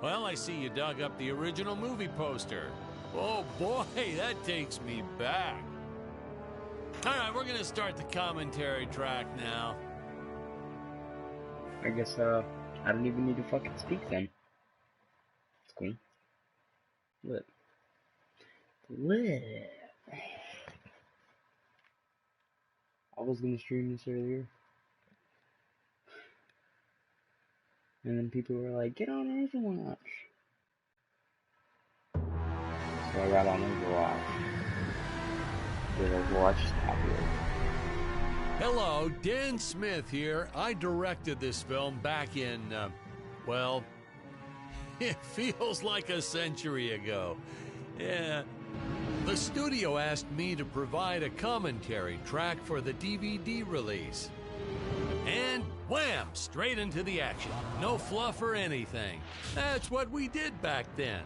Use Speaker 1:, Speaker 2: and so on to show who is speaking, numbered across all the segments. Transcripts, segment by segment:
Speaker 1: Well, I see you dug up the original movie poster. Oh boy, that takes me back. All right, we're gonna start the commentary track now.
Speaker 2: I guess, I don't even need to fucking speak then. It's cool. Lit. Lit. I was gonna stream this earlier. And then people were like, get on Overwatch. So I got on Overwatch. Did Overwatch is happier.
Speaker 1: Hello, Dan Smith here. I directed this film back in, well, it feels like a century ago. Yeah. The studio asked me to provide a commentary track for the DVD release. And wham! Straight into the action. No fluff or anything. That's what we did back then.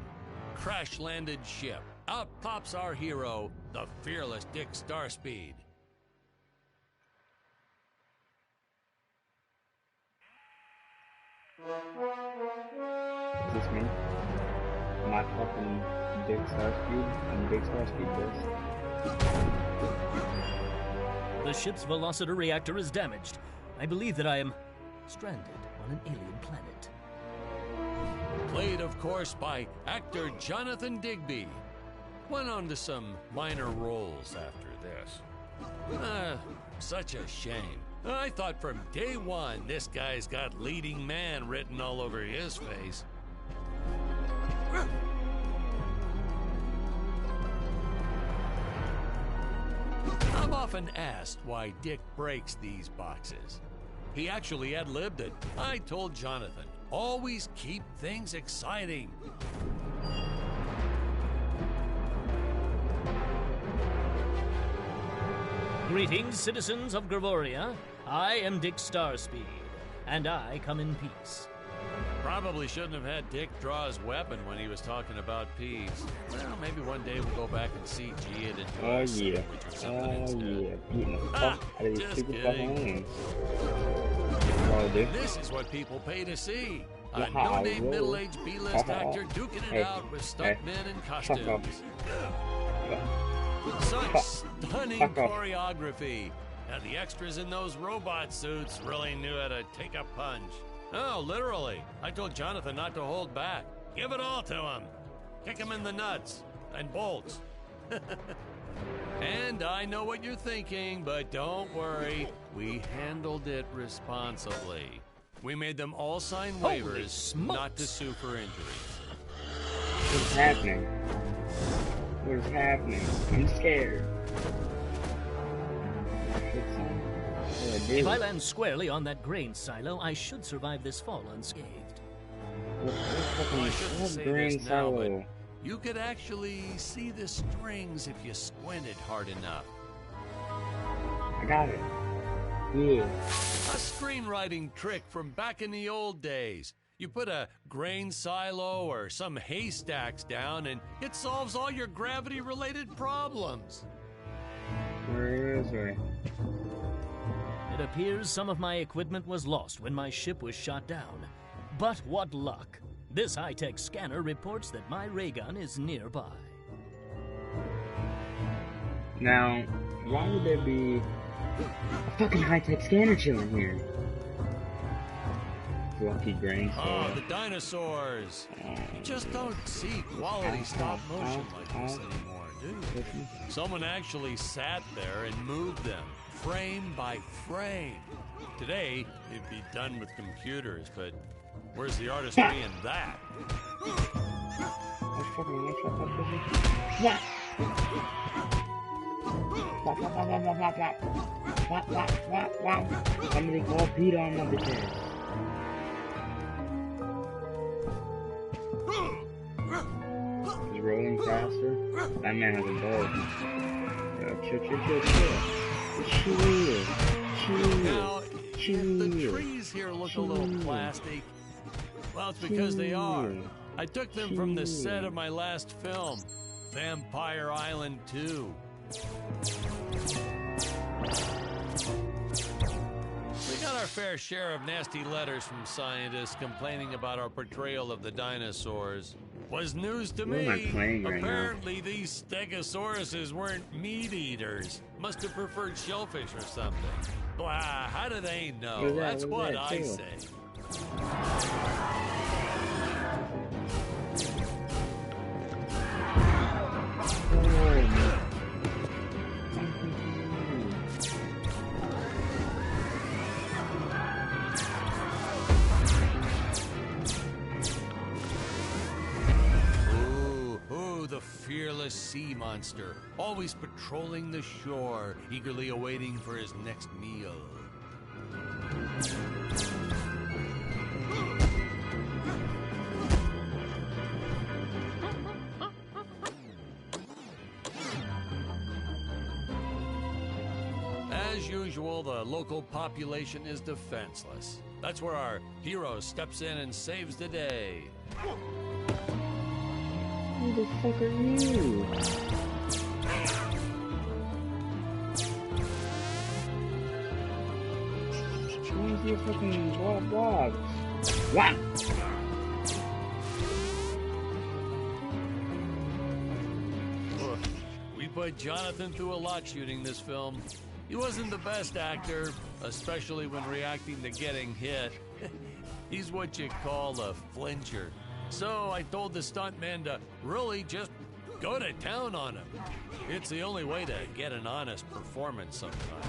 Speaker 1: Crash-landed ship. Out pops our hero, the fearless Dick Starspeed.
Speaker 2: Is this me? My fucking Dick Starspeed? I'm Dick Starspeed, bitch.
Speaker 3: The ship's velocity reactor is damaged. I believe that I am stranded on an alien planet.
Speaker 1: Played, of course, by actor Jonathan Digby. Went on to some minor roles after this. Such a shame. I thought from day one this guy's got leading man written all over his face. I'm often asked why Dick breaks these boxes. He actually ad-libbed it. I told Jonathan, always keep things exciting.
Speaker 3: Greetings, citizens of Gravoria. I am Dick Starspeed, and I come in peace.
Speaker 1: Probably shouldn't have had Dick draw his weapon when he was talking about peas. Well, maybe one day we'll go back and CG it into
Speaker 2: a sandwich or something instead. Beating the fuck out of these stupid fucking aliens.
Speaker 1: This is what people pay to see. A no-name middle-aged B-list actor duking it out with stuntmen in costumes. Such stunning choreography. Now, the extras in those robot suits really knew how to take a punch. Oh, literally. I told Jonathan not to hold back. Give it all to him. Kick him in the nuts and bolts. And I know what you're thinking, but don't worry. We handled it responsibly. We made them all sign waivers not to sue for injuries.
Speaker 2: What's happening? What is happening? I'm scared.
Speaker 3: If I land squarely on that grain silo, I should survive this fall unscathed.
Speaker 1: I shouldn't say this now, but you could actually see the strings if you squinted hard enough.
Speaker 2: I got it. Yeah.
Speaker 1: A screenwriting trick from back in the old days. You put a grain silo or some haystacks down and it solves all your gravity-related problems.
Speaker 2: Where is it?
Speaker 3: It appears some of my equipment was lost when my ship was shot down. But what luck! This high-tech scanner reports that my ray gun is nearby.
Speaker 2: Now, why would there be a fucking high-tech scanner chilling here? Lucky grain.
Speaker 1: Oh, the dinosaurs! You just don't see quality stop motion like this anymore, do you? Someone actually sat there and moved them, frame by frame. Today, it'd be done with computers, but where's the artistry in that?
Speaker 2: Somebody call Peter on my bitch. He's rolling faster. That man has a bug. Chill.
Speaker 1: Now, if the trees here look a little plastic, well, it's because they are. I took them from the set of my last film, Vampire Island 2. We got our fair share of nasty letters from scientists complaining about our portrayal of the dinosaurs. Was news to
Speaker 2: What am I
Speaker 1: me.
Speaker 2: playing right now?
Speaker 1: Apparently, these stegosauruses weren't meat eaters. Must have preferred shellfish or something. Blah, how do they know? That's what I say. The fearless sea monster, always patrolling the shore, eagerly awaiting for his next meal. As usual, the local population is defenseless. That's where our hero steps in and saves the day.
Speaker 2: Who the fuck are you? Why is he a fucking blob? What?
Speaker 1: We put Jonathan through a lot shooting this film. He wasn't the best actor, especially when reacting to getting hit. He's what you call a flincher. So I told the stuntman to really just go to town on him. It's the only way to get an honest performance sometimes.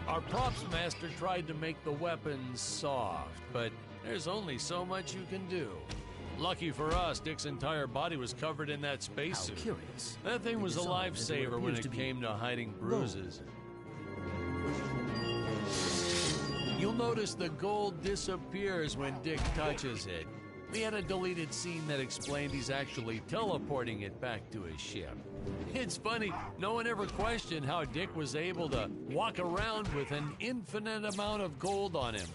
Speaker 1: Our props master tried to make the weapons soft, but there's only so much you can do. Lucky for us, Dick's entire body was covered in that spacesuit.
Speaker 3: How curious.
Speaker 1: That thing was a lifesaver when it came to hiding bruises. You'll notice the gold disappears when Dick touches it. We had a deleted scene that explained he's actually teleporting it back to his ship. It's funny, no one ever questioned how Dick was able to walk around with an infinite amount of gold on him.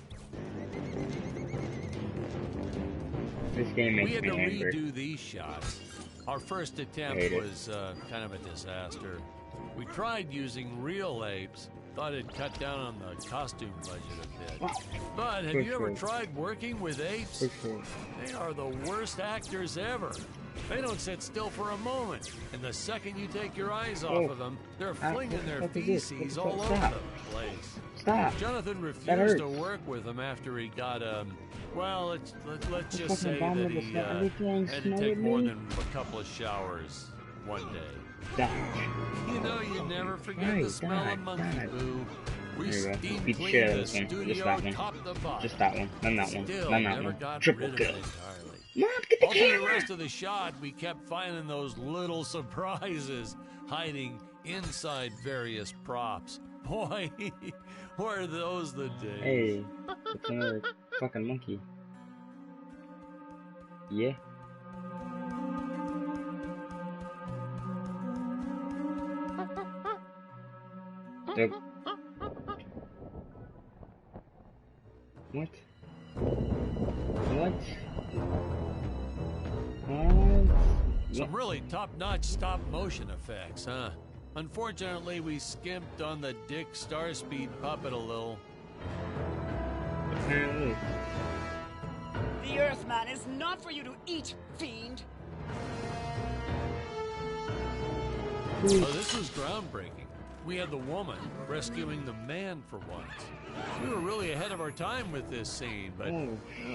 Speaker 2: This game makes
Speaker 1: We had
Speaker 2: me
Speaker 1: to
Speaker 2: angry.
Speaker 1: redo these shots. Our first attempt was kind of a disaster. We tried using real apes, thought it'd cut down on the costume budget a bit. But have you ever tried working with apes? They are the worst actors ever. They don't sit still for a moment, and the second you take your eyes off of them, they're flinging their feces all over the place.
Speaker 2: Stop.
Speaker 1: Jonathan refused to work with them after he got well, let's just say that he had to take more than a couple of showers one day. You know, you never forget the smell of monkey poo. We steam cleaned the studio top to bottom.
Speaker 2: Just that one, then that one,
Speaker 1: Still
Speaker 2: then that
Speaker 1: never
Speaker 2: one.
Speaker 1: got
Speaker 2: Triple
Speaker 1: rid of
Speaker 2: kill.
Speaker 1: it entirely.
Speaker 2: Mom, get the
Speaker 1: All through the
Speaker 2: camera!
Speaker 1: rest of the shot, we kept finding those little surprises hiding inside various props. Boy, were those the days.
Speaker 2: Hey, it's another fucking monkey. Yeah. Nope. What? What?
Speaker 1: Some really top-notch stop-motion effects, huh? Unfortunately, we skimped on the Dick Starspeed puppet a little.
Speaker 2: Apparently.
Speaker 4: The Earthman is not for you to eat, fiend!
Speaker 1: Oh, this was groundbreaking. We had the woman rescuing the man for once. We were really ahead of our time with this scene, but well,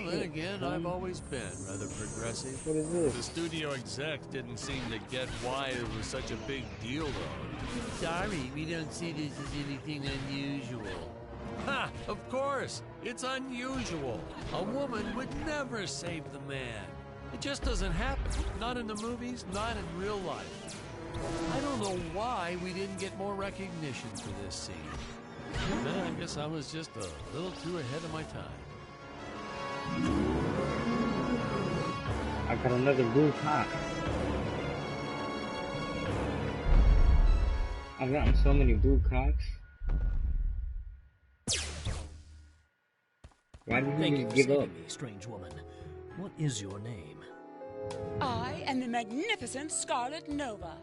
Speaker 1: then again, I've always been rather progressive.
Speaker 2: What is this?
Speaker 1: The studio execs didn't seem to get why it was such a big deal, though. Sorry, we don't see this as anything unusual. Ha! Of course! It's unusual. A woman would never save the man. It just doesn't happen. Not in the movies, not in real life. I don't know why we didn't get more recognition for this scene. Then I guess I was just a little too ahead of my time.
Speaker 2: I got another blue cock. I've gotten so many blue cocks. Why did
Speaker 3: Thank
Speaker 2: you
Speaker 3: you for
Speaker 2: give up?
Speaker 3: saving me, strange woman. What is your name?
Speaker 4: I am the magnificent Scarlet Nova.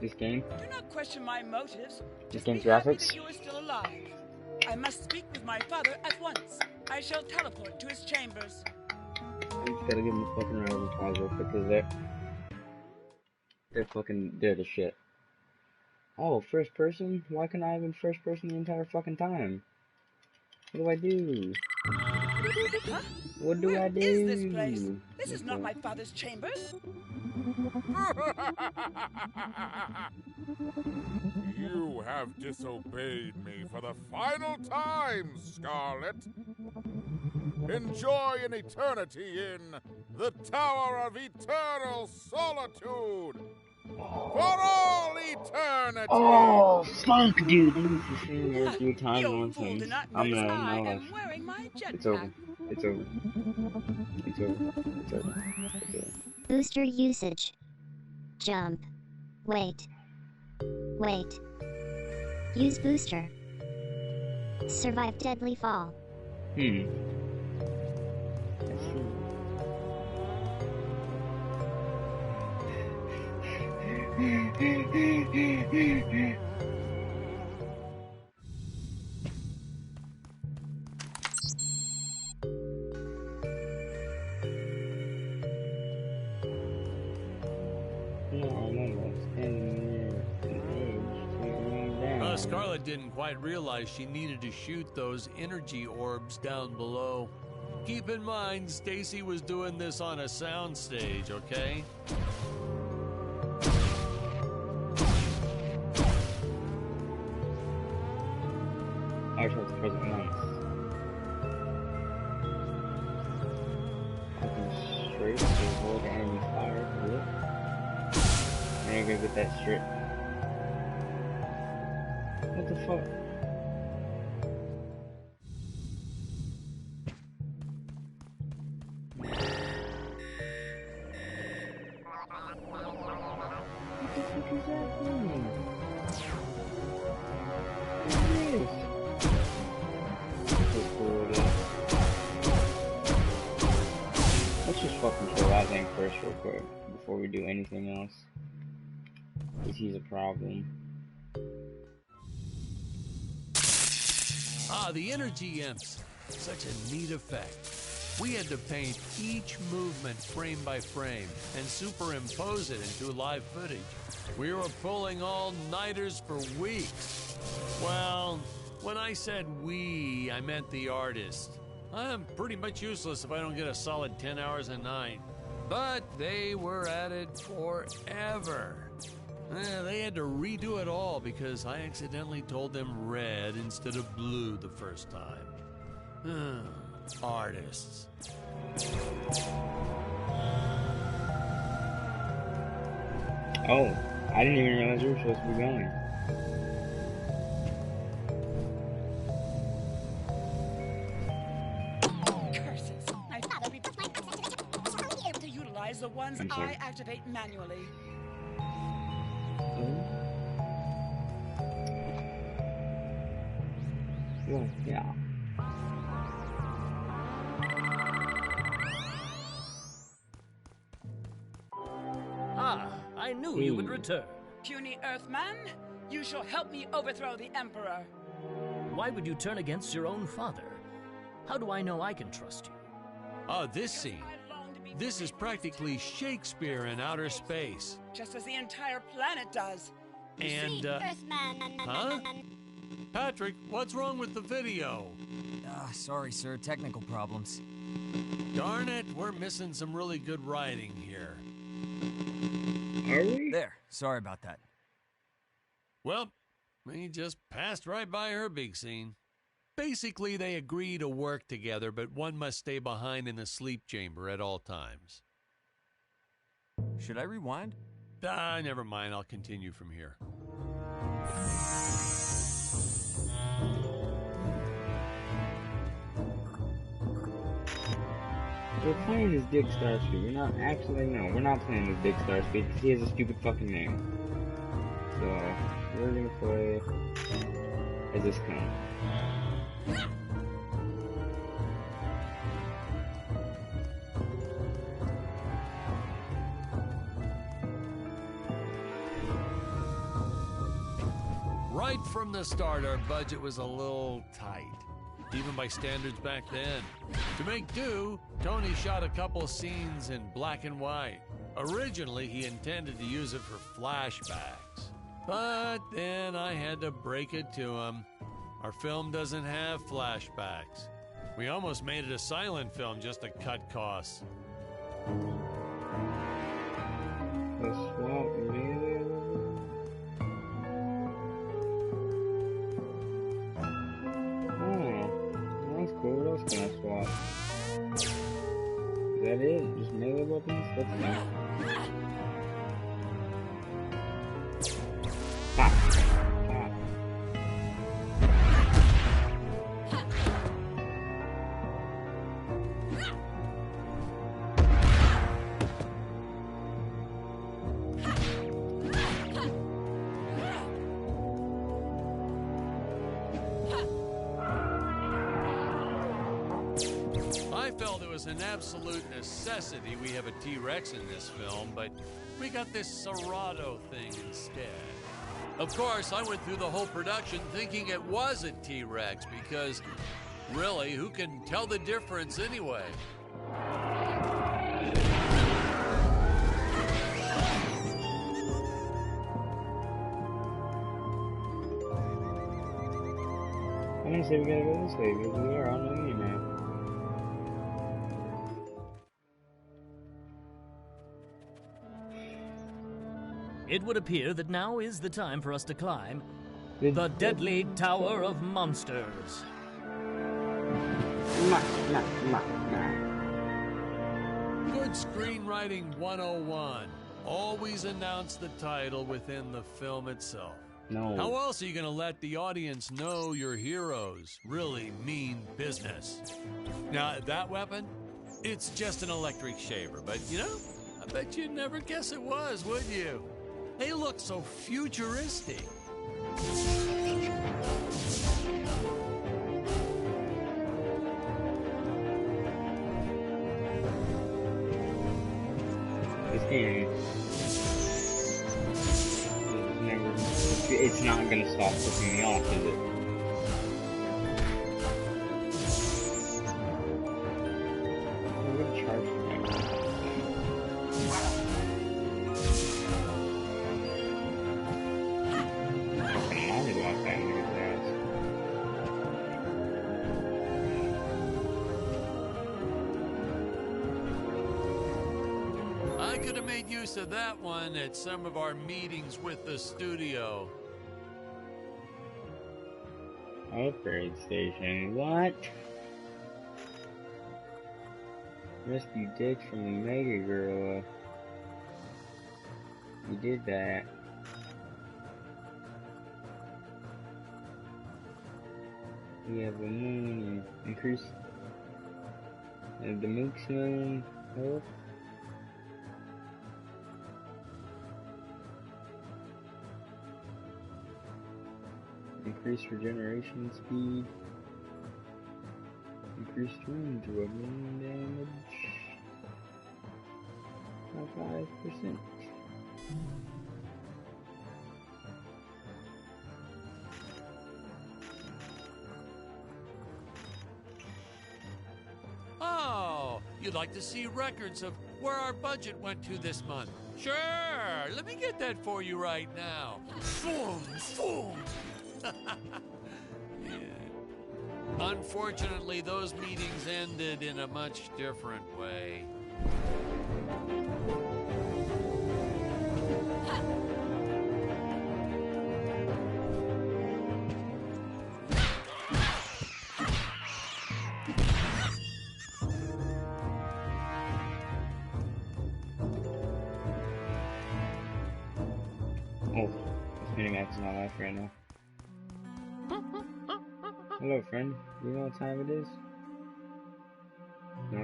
Speaker 2: This game.
Speaker 4: Do not question my motives.
Speaker 2: This
Speaker 4: Just
Speaker 2: game's
Speaker 4: be happy
Speaker 2: graphics.
Speaker 4: that you are still alive. I must speak with my father at once. I shall teleport to his chambers.
Speaker 2: I just gotta give them a fucking round of applause real quick, because they're the shit. Oh, first person? Why can't I have been first person the entire fucking time? What do I do?
Speaker 4: Huh?
Speaker 2: What do I
Speaker 4: Where
Speaker 2: do?
Speaker 4: is this place? This is not my father's chambers.
Speaker 5: You have disobeyed me for the final time, Scarlet. Enjoy an eternity in the Tower of Eternal Solitude. For all eternity!
Speaker 2: Oh, fuck, dude. They need to sing there a few times
Speaker 4: You
Speaker 2: once.
Speaker 4: fool, do not
Speaker 2: I'm
Speaker 4: notice
Speaker 2: gonna
Speaker 4: I
Speaker 2: know.
Speaker 4: am wearing my
Speaker 2: It's over.
Speaker 4: jetpack.
Speaker 2: It's over. It's over. It's over. It's over.
Speaker 6: Booster usage. Jump. Wait. Wait. Use booster. Survive deadly fall.
Speaker 2: Hmm.
Speaker 1: Scarlet didn't quite realize she needed to shoot those energy orbs down below. Keep in mind, Stacy was doing this on a soundstage, okay?
Speaker 2: I just have to press it once. Fucking straight to avoid the enemy fire. Look. And you're gonna get that straight. What the fuck? What the fuck is that thing? What is this? Let's just fucking kill that thing first real quick before we do anything else. Because he's a problem.
Speaker 1: Ah, the energy imps. Such a neat effect. We had to paint each movement frame by frame and superimpose it into live footage. We were pulling all-nighters for weeks. Well, when I said we, I meant the artist. I'm pretty much useless if I don't get a solid 10 hours a night. But they were at it forever. They had to redo it all because I accidentally told them red instead of blue the first time. Artists.
Speaker 2: Oh, I didn't even realize we were supposed to be going.
Speaker 4: Curses. My father be able to utilize the ones
Speaker 2: I'm sorry.
Speaker 4: I activate manually.
Speaker 2: Well, yeah.
Speaker 3: Ah, I knew you would return.
Speaker 4: Puny Earthman, you shall help me overthrow the Emperor.
Speaker 3: Why would you turn against your own father? How do I know I can trust you?
Speaker 1: Oh, this scene. This is practically Shakespeare in outer space.
Speaker 4: Just as the entire planet does.
Speaker 1: And, huh? Patrick, what's wrong with the video?
Speaker 7: Sorry, sir. Technical problems.
Speaker 1: Darn it, we're missing some really good writing here.
Speaker 2: Are we?
Speaker 7: There. Sorry about that.
Speaker 1: Well, we just passed right by her big scene. Basically, they agree to work together, but one must stay behind in the sleep chamber at all times.
Speaker 7: Should I rewind?
Speaker 1: Never mind, I'll continue from here.
Speaker 2: We're playing as Dick Starspeed. We're not actually, no, we're not playing as Dick Starspeed because he has a stupid fucking name. So, we're gonna play as this cunt.
Speaker 1: Right from the start, our budget was a little tight, even by standards back then. To make do, Tony shot a couple scenes in black and white. Originally, he intended to use it for flashbacks. But then I had to break it to him. Our film doesn't have flashbacks. We almost made it a silent film just to cut costs.
Speaker 2: The swamp melee. Oh, that's cool. What else can I swap? Is that it? Just melee weapons? That's fine. Pop. Pop.
Speaker 1: I felt it was an absolute necessity we have a T-Rex in this film, but we got this Serato thing instead. Of course, I went through the whole production thinking it was a T-Rex because, really, who can tell the difference anyway?
Speaker 2: I'm gonna say we gotta go this way because we are on the mini-map.
Speaker 3: It would appear that now is the time for us to climb
Speaker 2: The
Speaker 3: the deadly Tower of Monsters.
Speaker 1: Good screenwriting 101. Always announce the title within the film itself.
Speaker 2: No.
Speaker 1: How else are you going to let the audience know your heroes really mean business? Now, that weapon, it's just an electric shaver, but you know, I bet you'd never guess it was, would you? They look so futuristic.
Speaker 2: This game it's not gonna stop pissing me off, is it? I'm gonna charge me. Fucking lollipop that nigga's ass.
Speaker 1: I could have made use of that one at some of our meetings with the studio.
Speaker 2: Upgrade station, what? Rescue Dick from the Mega Gorilla. You did that. We have a moon, increase the maximum health. Increase regeneration speed. Increased range of wound damage by 5%.
Speaker 1: Oh, you'd like to see records of where our budget went to this month? Sure, let me get that for you right now. Boom, boom. Yeah. Unfortunately, those meetings ended in a much different way.
Speaker 2: Oh, this minimap is not live right now. Hello, friend. Do you know what time it is? No?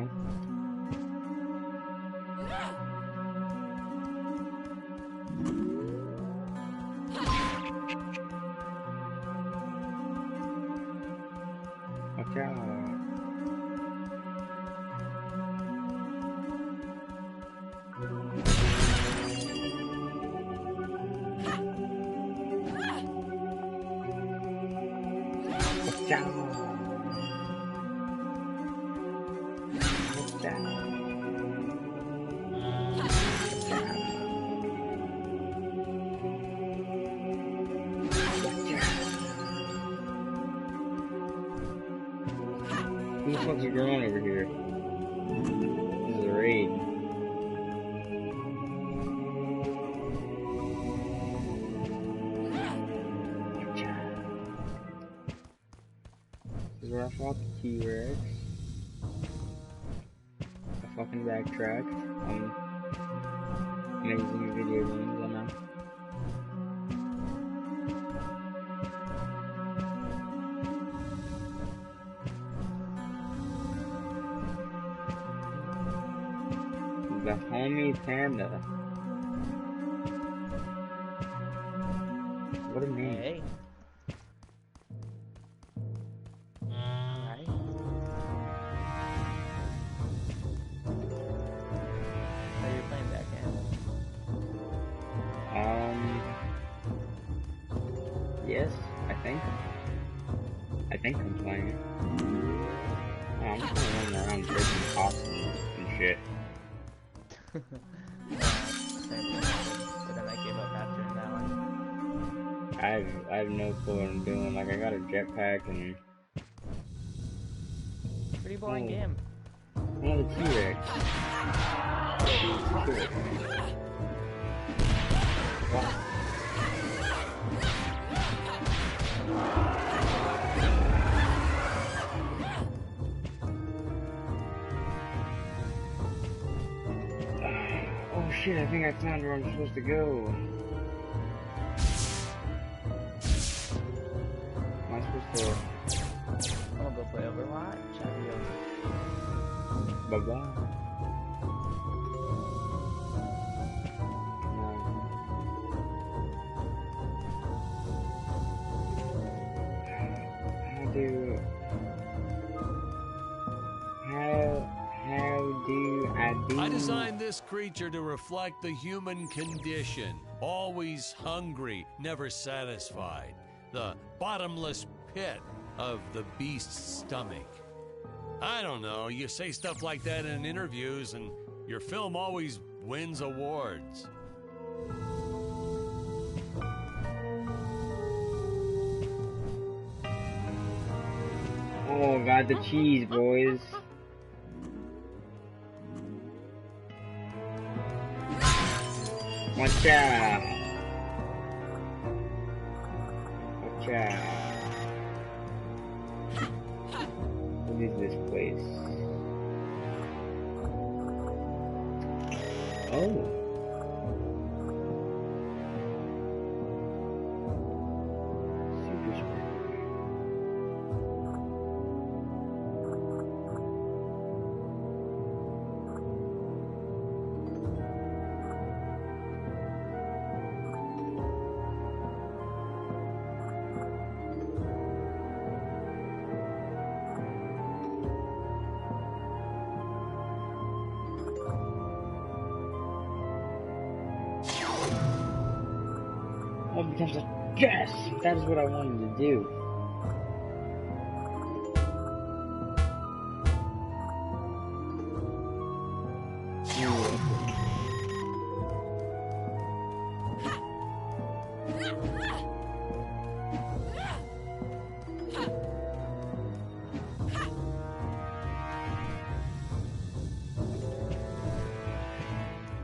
Speaker 2: Watch out. Who the fuck's going on over here? This is a raid. This is where I fought the T-Rex. I fucking backtracked on amazing video games, I know. The homie panda. What a name.
Speaker 8: Hey. Alright. How are you playing that game?
Speaker 2: Yes, I think I'm playing it. Oh, I'm just running around breaking pots and shit.
Speaker 8: Same thing happened, but then I gave up after that one.
Speaker 2: I have no clue what I'm doing. Like, I got a jetpack and...
Speaker 8: Pretty boring game.
Speaker 2: Oh, the T-Rex. Wow. Oh shit, I think I found where I'm supposed to go. Am I supposed to...
Speaker 8: I'm gonna go play Overwatch. Adios.
Speaker 2: Bye-bye. How do I do?
Speaker 1: I designed this creature to reflect the human condition. Always hungry, never satisfied. The bottomless pit of the beast's stomach. I don't know, you say stuff like that in interviews and your film always wins awards.
Speaker 2: Oh, got the cheese, boys. Watch out. Watch out. What is this place? Oh. Super spreader. All becomes a yes! That is what I wanted to do.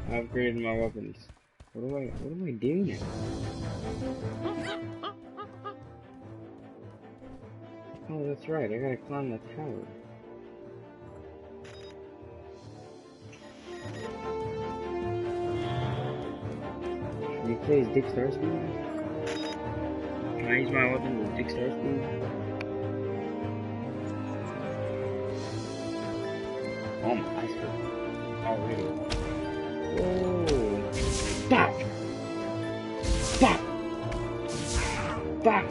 Speaker 2: I upgraded my weapons. What do I do now? Oh, that's right, I gotta climb the tower. Should you play as Dick Starspeed? Can I use my weapon as Dick Starspeed? Oh, my eyes hurt already. Whoa! Fuck! Fuck! Fuck!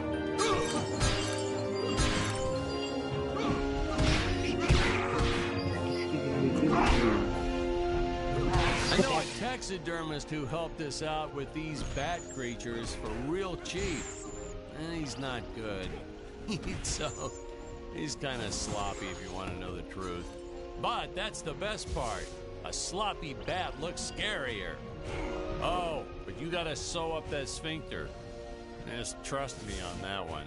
Speaker 1: I know a taxidermist who helped us out with these bat creatures for real cheap. And he's not good. So He's kind of sloppy if you want to know the truth. But that's the best part. A sloppy bat looks scarier. Oh, but you gotta sew up that sphincter. Just trust me on that one.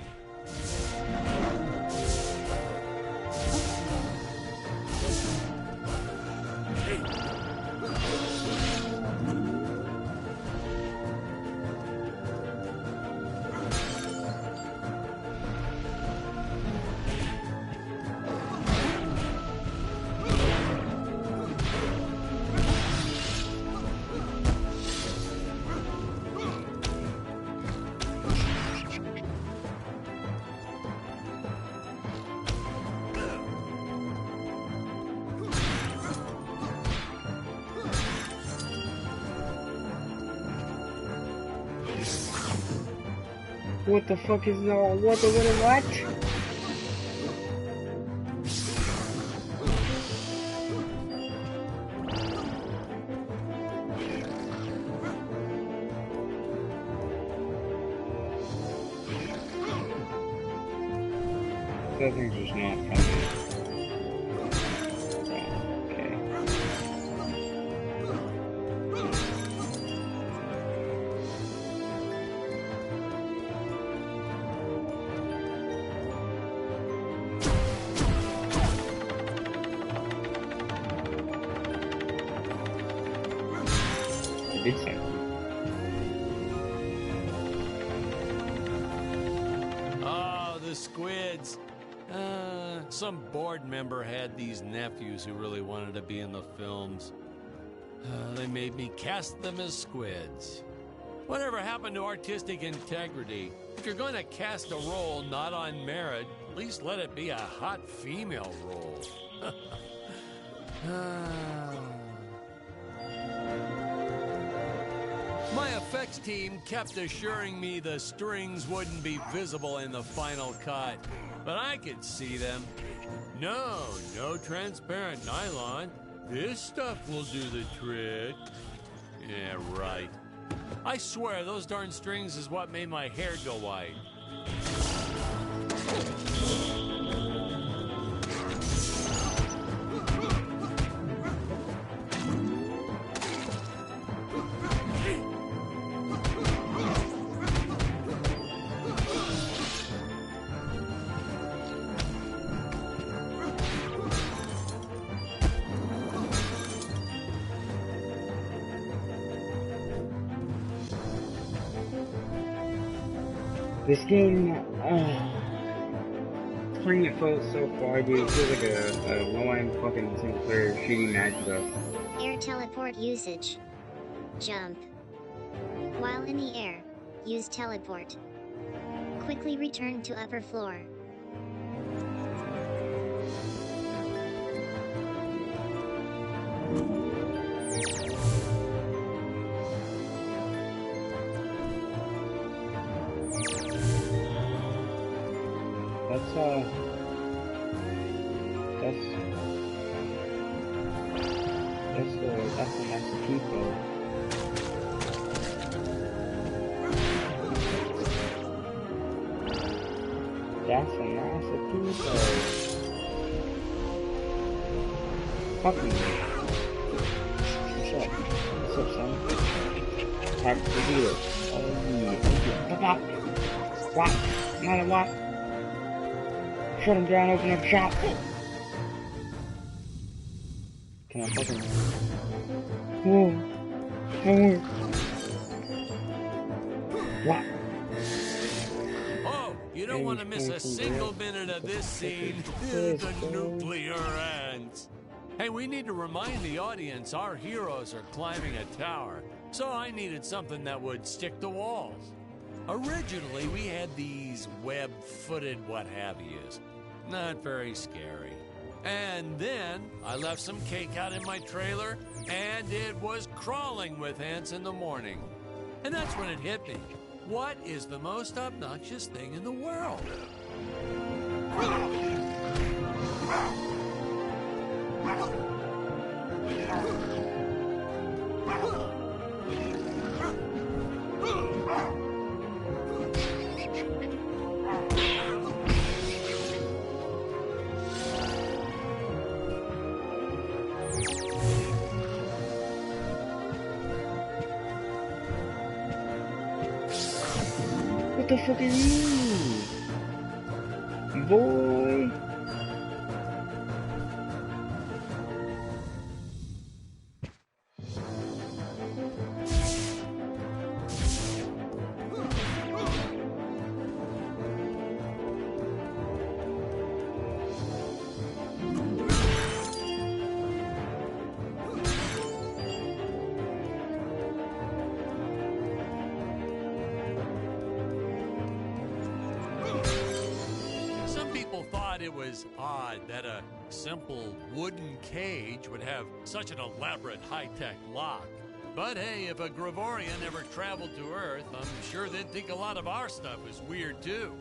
Speaker 2: What the fuck is all? What? That thing's just not coming. Okay. The big side.
Speaker 1: Oh, the squids. Some board member had these nephews who really wanted to be in the films. They made me cast them as squids. Whatever happened to artistic integrity? If you're going to cast a role not on merit, at least let it be a hot female role. My effects team kept assuring me the strings wouldn't be visible in the final cut, but I could see them. No transparent nylon. This stuff will do the trick. Yeah, right. I swear those darn strings is what made my hair go white.
Speaker 2: This game, playing it so far, dude, it feels like a low-end fucking single-player shooting match, though.
Speaker 6: Air teleport usage. Jump. While in the air, use teleport. Quickly return to upper floor.
Speaker 2: That's a nice people. That's a nice people. Fuck me. What's up? What's up, son? Time to do it. Oh yeah. What? Not a what? Shut him down, open up shop. Can I fucking... Whoa. What?
Speaker 1: Oh, you don't want to miss a single minute of this scene. The nuclear ants. Hey, we need to remind the audience our heroes are climbing a tower, so I needed something that would stick to walls. Originally, we had these web-footed what-have-yous. Not very scary. And then I left some cake out in my trailer, and it was crawling with ants in the morning. And that's when it hit me. What is the most obnoxious thing in the world?
Speaker 2: What the fuck are you? Boy!
Speaker 1: Some people thought it was odd that a simple wooden cage would have such an elaborate high-tech lock. But hey, if a Gravorian ever traveled to Earth, I'm sure they'd think a lot of our stuff is weird too.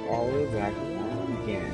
Speaker 2: All the way back around again.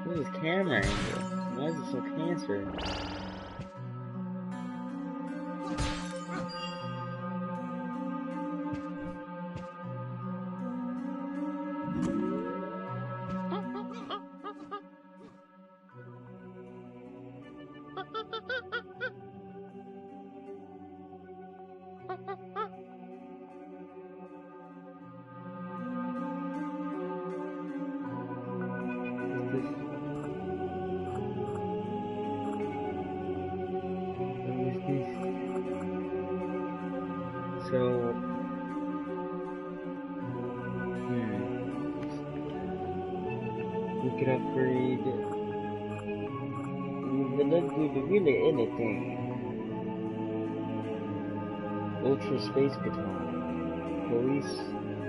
Speaker 2: What is camera angle? Why is it so cancer? We could upgrade really anything. Ultra Space Baton. Police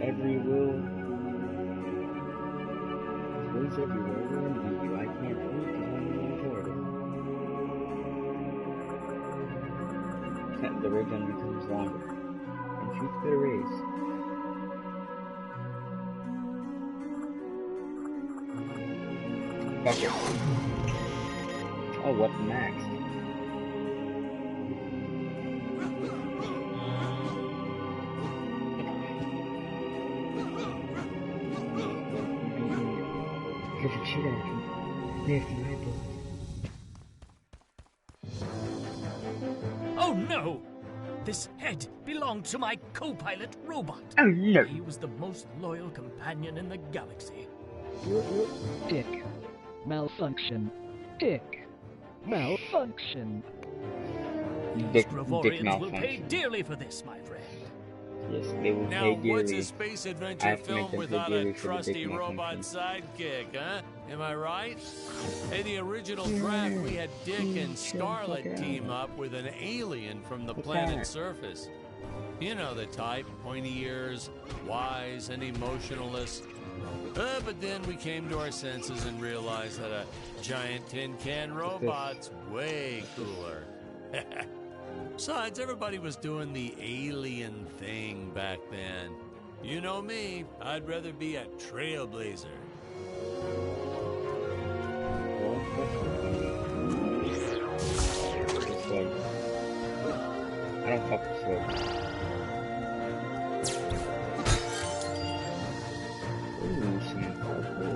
Speaker 2: everywhere. Police everywhere. Where are you? I can't read because I'm retarded. The ray gun becomes longer and shoots better rays. Fuck it. Oh, what next? Perfect shit out of you. Nasty rifle.
Speaker 3: Oh no! This head belonged to my co-pilot robot.
Speaker 2: Oh no!
Speaker 3: He was the most loyal companion in the galaxy.
Speaker 9: Dick. Malfunction. Dick. Malfunction.
Speaker 2: Dick
Speaker 3: Gregorians will pay
Speaker 2: malfunction.
Speaker 3: dearly for this, my friend.
Speaker 2: Yes, they will
Speaker 1: Now,
Speaker 2: pay dearly.
Speaker 1: what's a space
Speaker 2: I
Speaker 1: adventure
Speaker 2: have to make
Speaker 1: film
Speaker 2: them pay
Speaker 1: without
Speaker 2: dearly
Speaker 1: a
Speaker 2: for the
Speaker 1: trusty
Speaker 2: dick
Speaker 1: robot
Speaker 2: malfunction.
Speaker 1: sidekick, huh? Am I right? In the original draft, we had Dick and Scarlet team up with an alien from the
Speaker 2: What's
Speaker 1: planet's
Speaker 2: that?
Speaker 1: surface. You know the type, pointy ears, wise and emotionless. But then we came to our senses and realized that a giant tin can robot's way cooler. Besides, everybody was doing the alien thing back then. You know me, I'd rather be a trailblazer.
Speaker 2: I don't fuck with slugs. Ooh, some purple.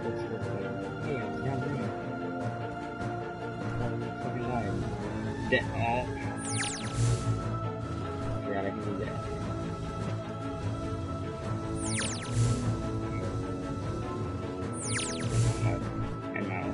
Speaker 2: What's this like? Hey, it's down there. Oh, fucking liar. God, I can do that. I'm out.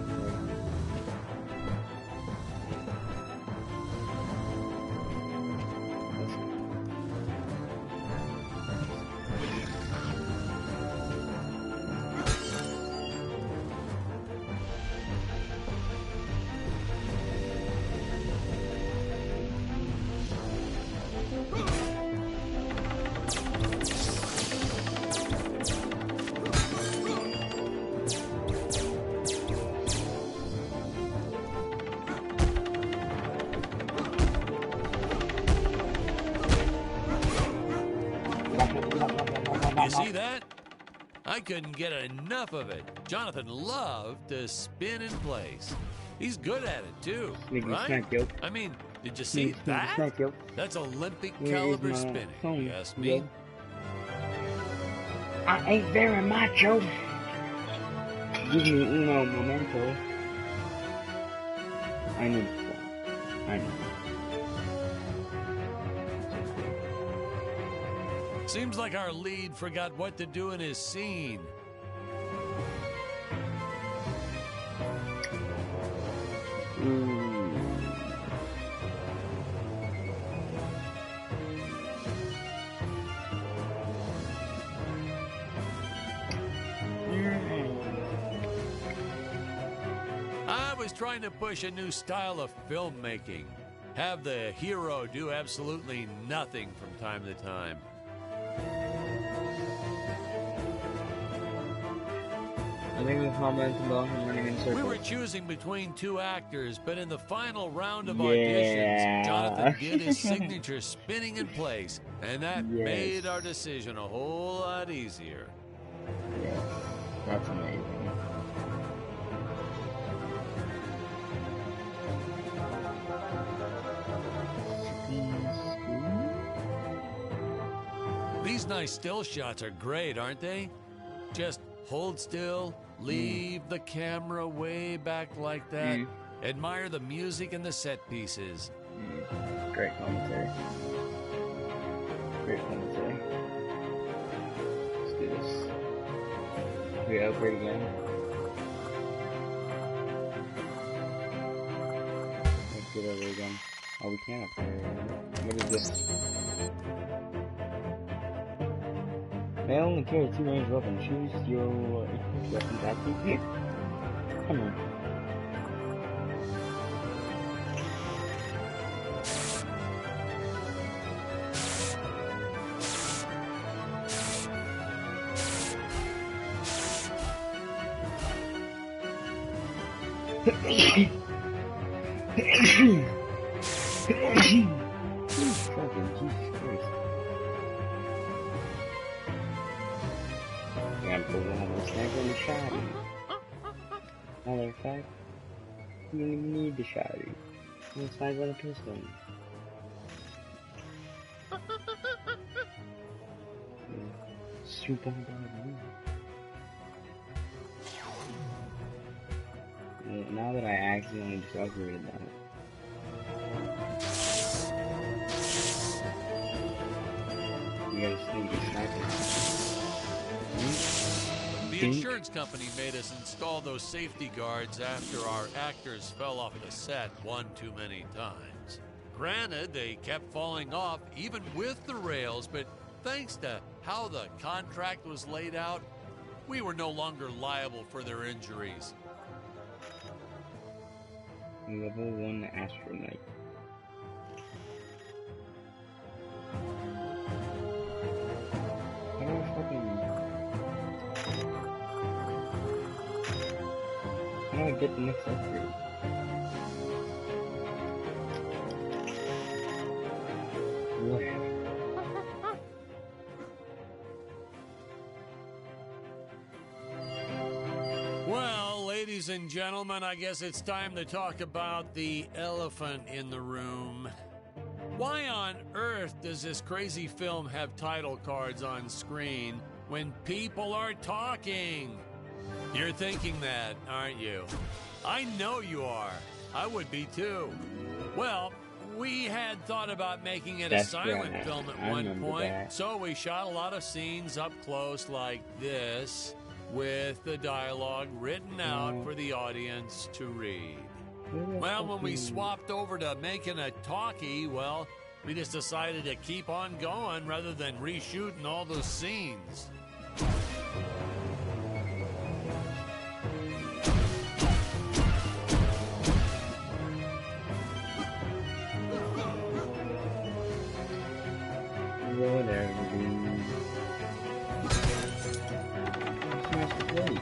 Speaker 1: You see that? I couldn't get enough of it. Jonathan loved to spin in place. He's good at it too,
Speaker 2: Sneaky
Speaker 1: right?
Speaker 2: snack, yo.
Speaker 1: I mean, did you see
Speaker 2: Sneaky
Speaker 1: that?
Speaker 2: snack, yo.
Speaker 1: That's Olympic
Speaker 2: Where is
Speaker 1: caliber
Speaker 2: my
Speaker 1: spinning,
Speaker 2: phone,
Speaker 1: you ask me.
Speaker 2: yo? I ain't very macho. Give me uno momento. I need that. I need
Speaker 1: Seems like our lead forgot what to do in his scene.
Speaker 2: Ooh.
Speaker 1: I was trying to push a new style of filmmaking. Have the hero do absolutely nothing from time to time.
Speaker 2: I think the comments about him running in circles.
Speaker 1: We were choosing between two actors, but in the final round of
Speaker 2: Yeah.
Speaker 1: auditions, Jonathan did his signature spinning in place, and that
Speaker 2: Yes.
Speaker 1: made our decision a whole lot easier.
Speaker 2: Yes, that's amazing.
Speaker 1: These nice still shots are great, aren't they? Just hold still, leave the camera way back like that, admire the music and the set pieces.
Speaker 2: Great commentary. Great commentary. Let's do this. We upgrade again. Let's get over again. Oh, we can't upgrade. What is this? May only carry 2 range weapons. Choose your equipped weapons active here. Come on. Fucking Jesus Christ. Grab the one with sniper and the shotty. Matter of fact, you don't even need the shotty. The sniper and a pistol. Super bad. Now that I accidentally just upgraded that. You gotta sneak a sniper.
Speaker 1: The insurance company made us install those safety guards after our actors fell off the set one too many times. Granted, they kept falling off even with the rails, but thanks to how the contract was laid out, we were no longer liable for their injuries.
Speaker 2: Level 1 astronaut. How do I fucking... How do I get the next upgrade? What?
Speaker 1: Well, ladies and gentlemen, I guess it's time to talk about the elephant in the room. Why on earth does this crazy film have title cards on screen when people are talking? You're thinking that, aren't you? I know you are. I would be too. Well, we had thought about making it a silent film at one point, so we shot a lot of scenes up close like this, with the dialogue written out for the audience to read. Well, when we swapped over to making a talkie, well, we just decided to keep on going rather than reshooting all those scenes.
Speaker 2: Whatever, dude. Smash the plate.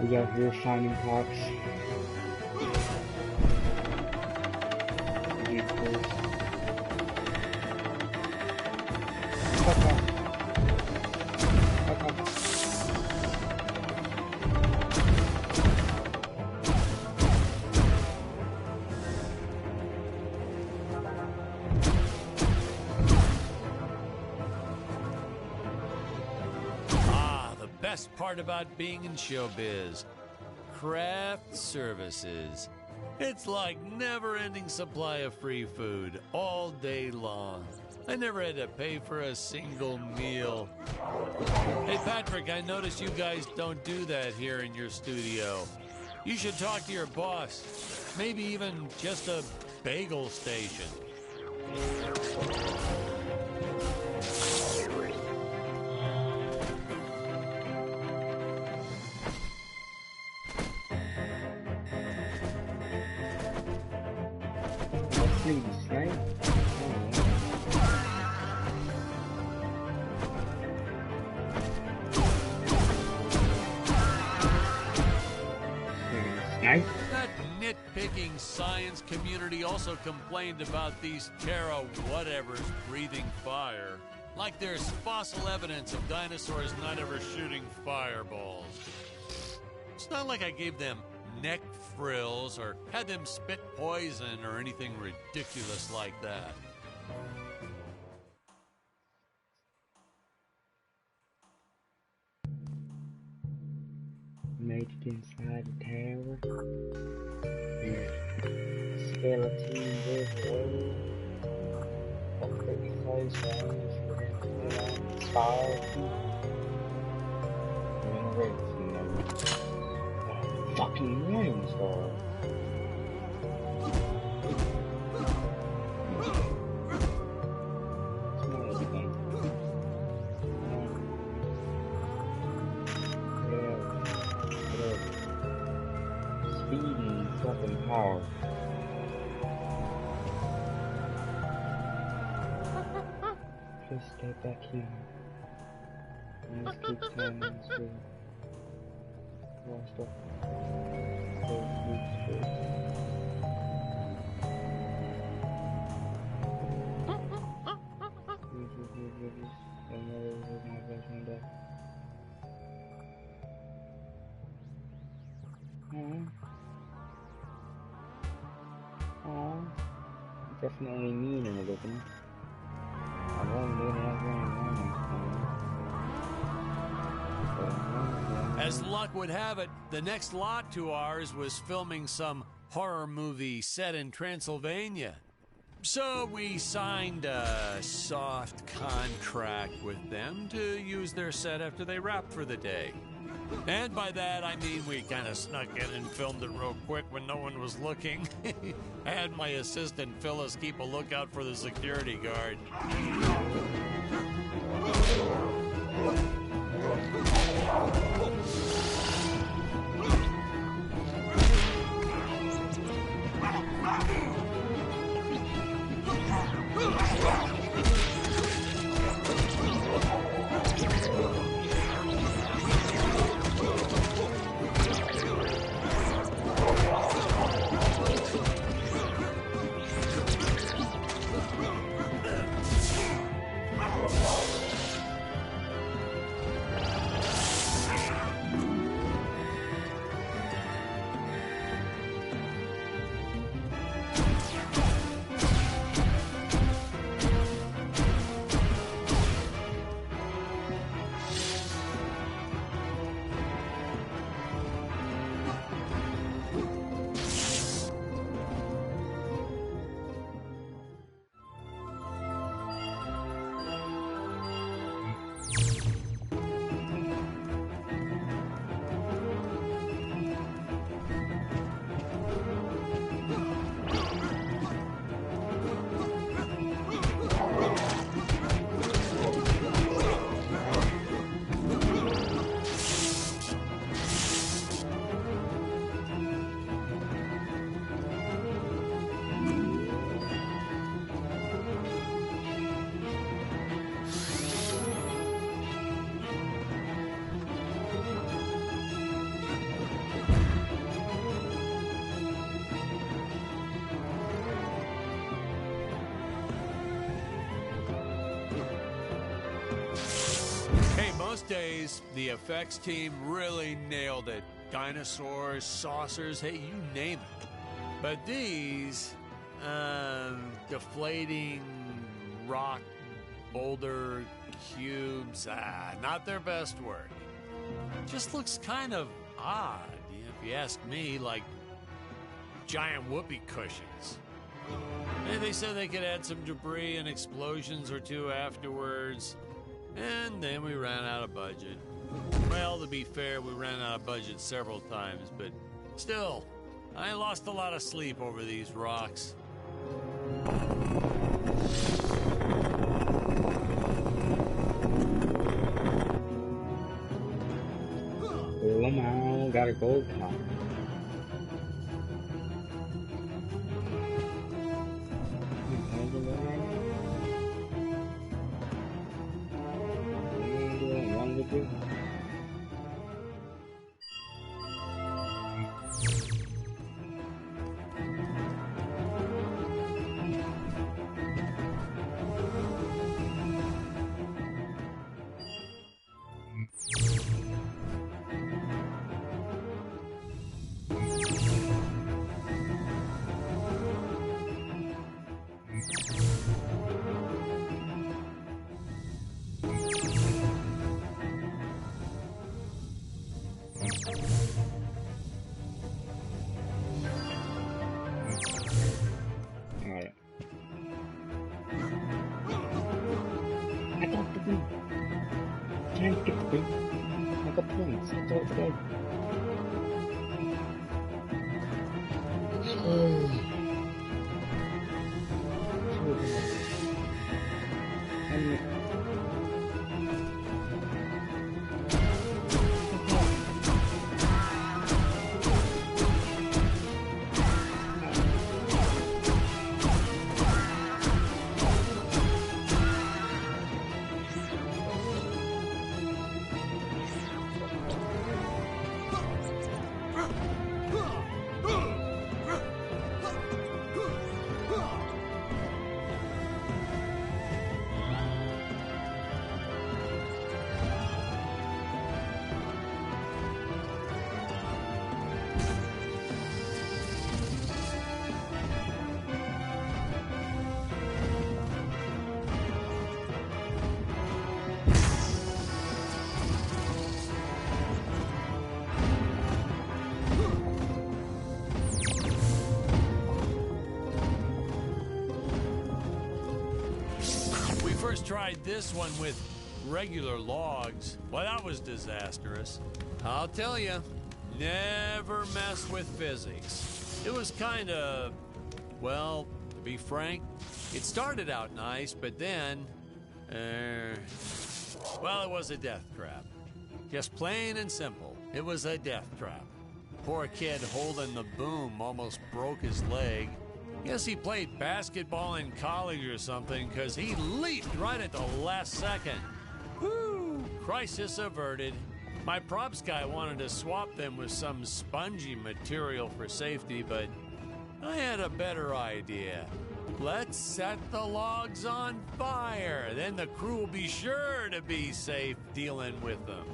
Speaker 2: We got real shining pox.
Speaker 1: Best part about being in showbiz, craft services. It's like never-ending supply of free food all day long. I never had to pay for a single meal. Hey Patrick, I noticed you guys don't do that here in your studio. You should talk to your boss. Maybe even just a bagel station.
Speaker 2: Sleepy snake? Snake?
Speaker 1: That nitpicking science community also complained about these Terra whatevers breathing fire. Like there's fossil evidence of dinosaurs not ever shooting fireballs. It's not like I gave them neck frills or had them spit poison or anything ridiculous like that.
Speaker 2: Made it inside the tower. And skeletons everywhere. Got pretty close range for them to get on the side. And where's the fucking rainstorm? Speeding fucking hard. Just get back here. And let's keep turning this way. Lost up. Definitely mean and everything. I won't do that.
Speaker 1: As luck would have it, the next lot to ours was filming some horror movie set in Transylvania. So we signed a soft contract with them to use their set after they wrapped for the day. And by that, I mean we kind of snuck in and filmed it real quick when no one was looking. I had my assistant Phyllis keep a lookout for the security guard. Most days, the effects team really nailed it. Dinosaurs, saucers, hey, you name it. But these, deflating rock boulder cubes, not their best work. Just looks kind of odd, if you ask me, like giant whoopee cushions. And they said they could add some debris and explosions or two afterwards. And then we ran out of budget. Well, to be fair, we ran out of budget several times, but Still, I lost a lot of sleep over these rocks.
Speaker 2: Come on, got a gold top. Alright. I got the win. Trying to get the win. I got points. That's all today.
Speaker 1: First tried this one with regular logs. Well, that was disastrous. I'll tell you, never mess with physics. It was kind of, well, to be frank, it started out nice, but then, well, it was a death trap. Just plain and simple, it was a death trap. Poor kid holding the boom almost broke his leg. Guess he played basketball in college or something, because he leaped right at the last second. Woo! Crisis averted. My props guy wanted to swap them with some spongy material for safety, but I had a better idea. Let's set the logs on fire. Then the crew will be sure to be safe dealing with them.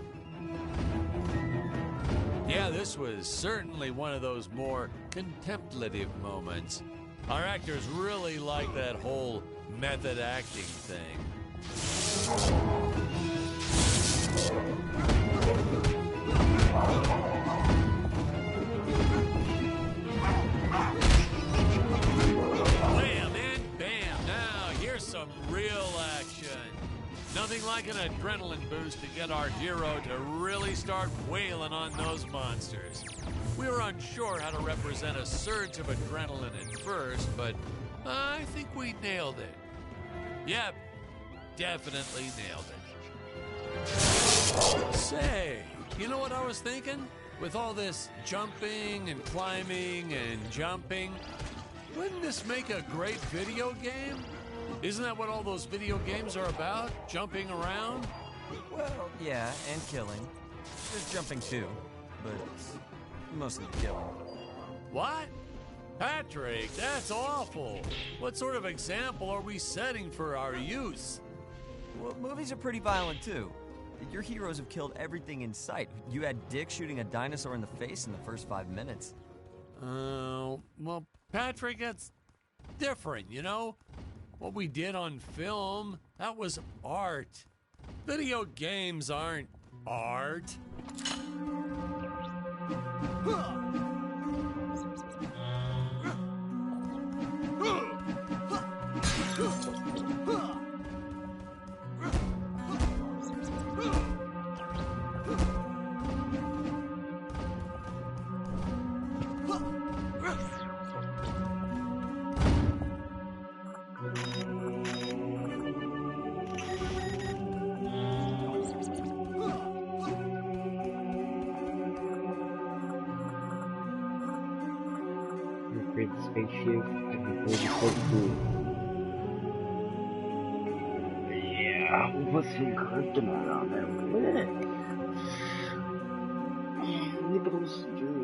Speaker 1: Yeah, this was certainly one of those more contemplative moments. Our actors really like that whole method acting thing. Bam and bam. Now, here's some real action. Nothing like an adrenaline boost to get our hero to really start wailing on those monsters. We were unsure how to represent a surge of adrenaline at first, but I think we nailed it. Yep, definitely nailed it. Say, you know what I was thinking? With all this jumping and climbing and jumping, wouldn't this make a great video game? Isn't that what all those video games are about? Jumping around?
Speaker 7: Well, yeah, and killing. There's jumping too, but mostly killing.
Speaker 1: What? Patrick, that's awful. What sort of example are we setting for our youth?
Speaker 7: Well, movies are pretty violent too. Your heroes have killed everything in sight. You had Dick shooting a dinosaur in the face in the first 5 minutes.
Speaker 1: Well, Patrick, that's different, you know? What we did on film, that was art. Video games aren't art.
Speaker 2: big spaceship. I think it would be so cool. Yeah, we'll put some kryptonite on there. Look at those dudes.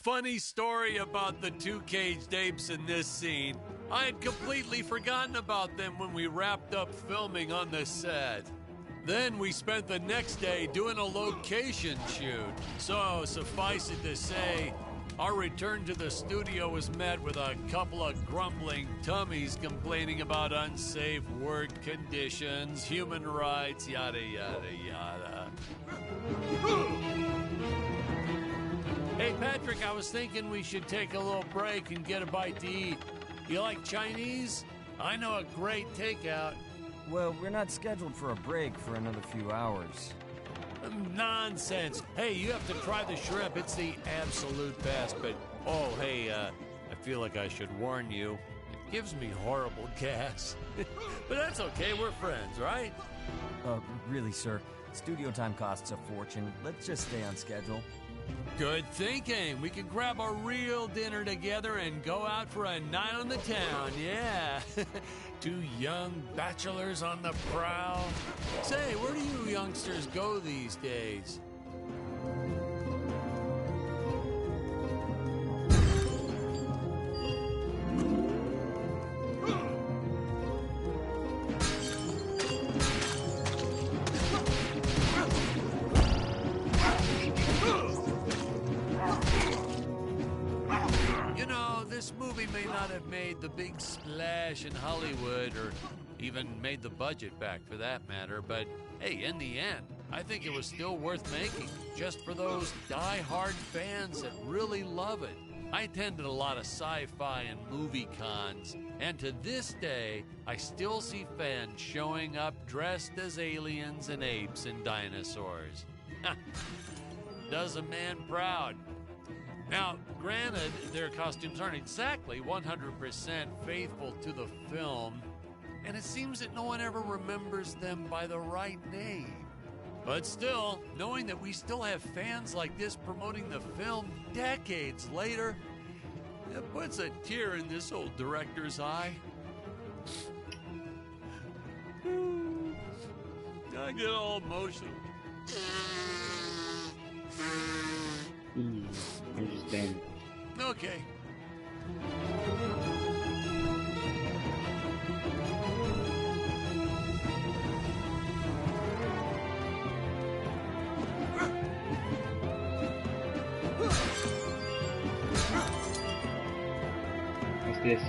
Speaker 1: Funny story about the two caged apes in this scene. I had completely forgotten about them when we wrapped up filming on the set. Then we spent the next day doing a location shoot. So, suffice it to say, our return to the studio was met with a couple of grumbling tummies complaining about unsafe work conditions, human rights, yada, yada, yada. Hey, Patrick, I was thinking we should take a little break and get a bite to eat. You like Chinese? I know a great takeout.
Speaker 7: Well, we're not scheduled for a break for another few hours.
Speaker 1: Nonsense. Hey, you have to try the shrimp. It's the absolute best. But, oh, hey, I feel like I should warn you. It gives me horrible gas. But that's okay. We're friends, right?
Speaker 7: Really, sir. Studio time costs a fortune. Let's just stay on schedule.
Speaker 1: Good thinking. We can grab a real dinner together and go out for a night on the town, yeah. Two young bachelors on the prowl. Say, where do you youngsters go these days? This movie may not have made the big splash in Hollywood or even made the budget back for that matter, but hey, in the end, I think it was still worth making just for those die-hard fans that really love it. I attended a lot of sci-fi and movie cons, and to this day, I still see fans showing up dressed as aliens and apes and dinosaurs. Does a man proud. Now, granted, their costumes aren't exactly 100% faithful to the film, and it seems that no one ever remembers them by the right name. But still, knowing that we still have fans like this promoting the film decades later, it puts a tear in this old director's eye. I get all emotional.
Speaker 2: Understand.
Speaker 1: Okay.
Speaker 2: What's this?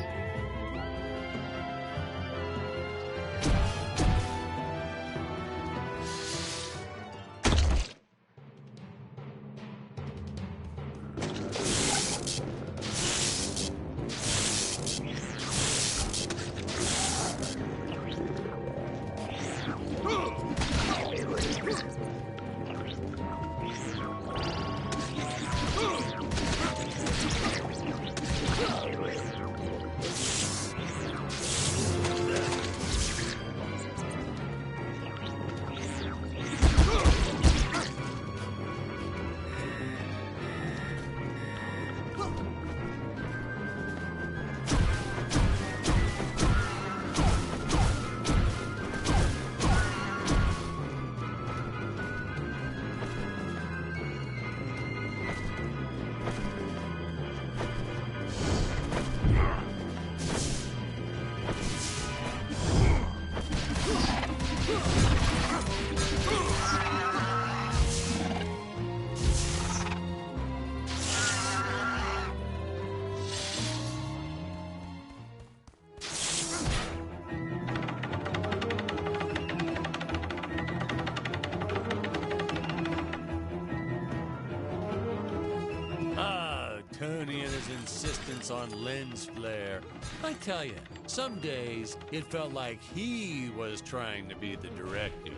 Speaker 1: Tony and his insistence on lens flare. I tell you, some days it felt like he was trying to be the director.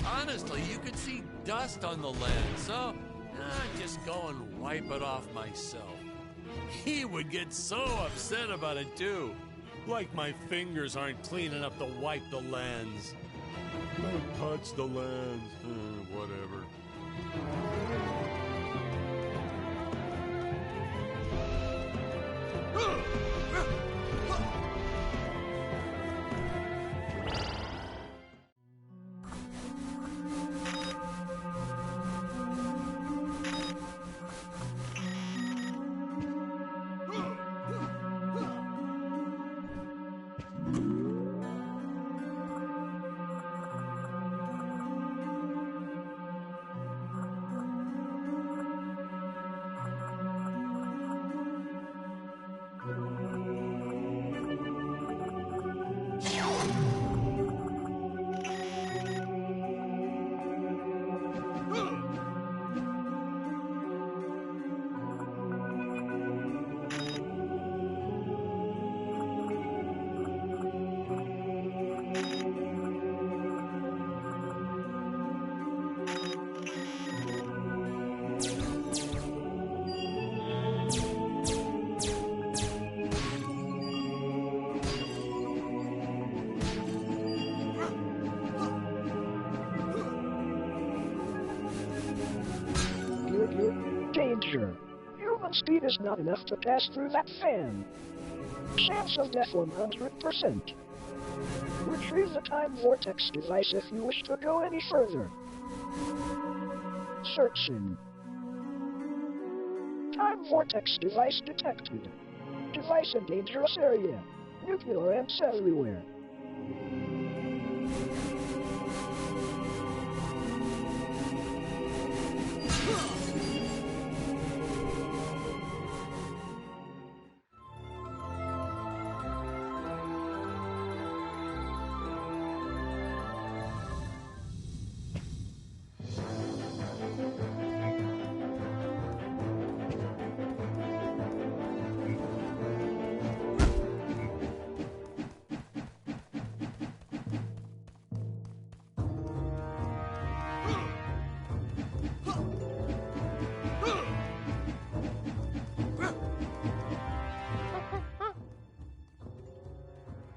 Speaker 1: Honestly, you could see dust on the lens, so I'd just go and wipe it off myself. He would get so upset about it, too. Like my fingers aren't clean enough to wipe the lens. Don't touch the lens. Whatever.
Speaker 9: Danger! Human speed is not enough to pass through that fan. Chance of death 100%. Retrieve the time vortex device if you wish to go any further. Searching. Time vortex device detected. Device in dangerous area. Nuclear amps everywhere.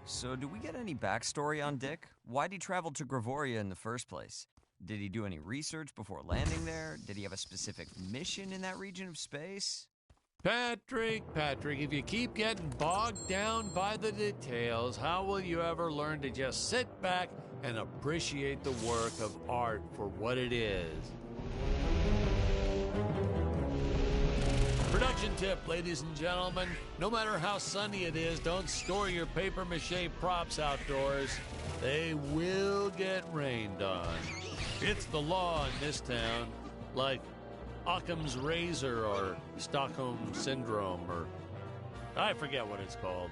Speaker 7: So, do we get any backstory on Dick? Why'd he travel to Gravoria in the first place? Did he do any research before landing there? Did he have a specific mission in that region of space?
Speaker 1: Patrick, if you keep getting bogged down by the details, how will you ever learn to just sit back and appreciate the work of art for what it is? Production tip, ladies and gentlemen. No matter how sunny it is, don't store your papier-mâché props outdoors. They will get rained on. It's the law in this town, like Occam's razor or Stockholm Syndrome, or I forget what it's called.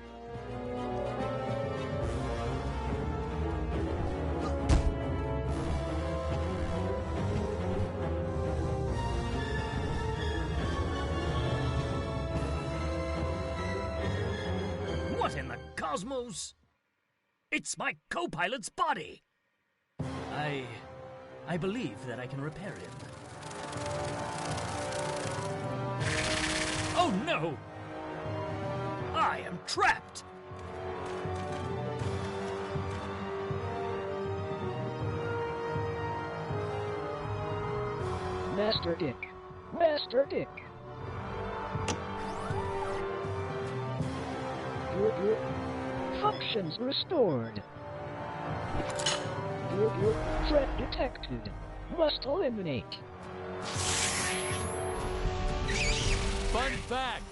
Speaker 3: What in the cosmos? It's my co-pilot's body! I believe that I can repair him. Oh no! I am trapped!
Speaker 9: Master Dick. Master Dick. Functions restored. Threat detected. Must eliminate.
Speaker 1: Fun fact,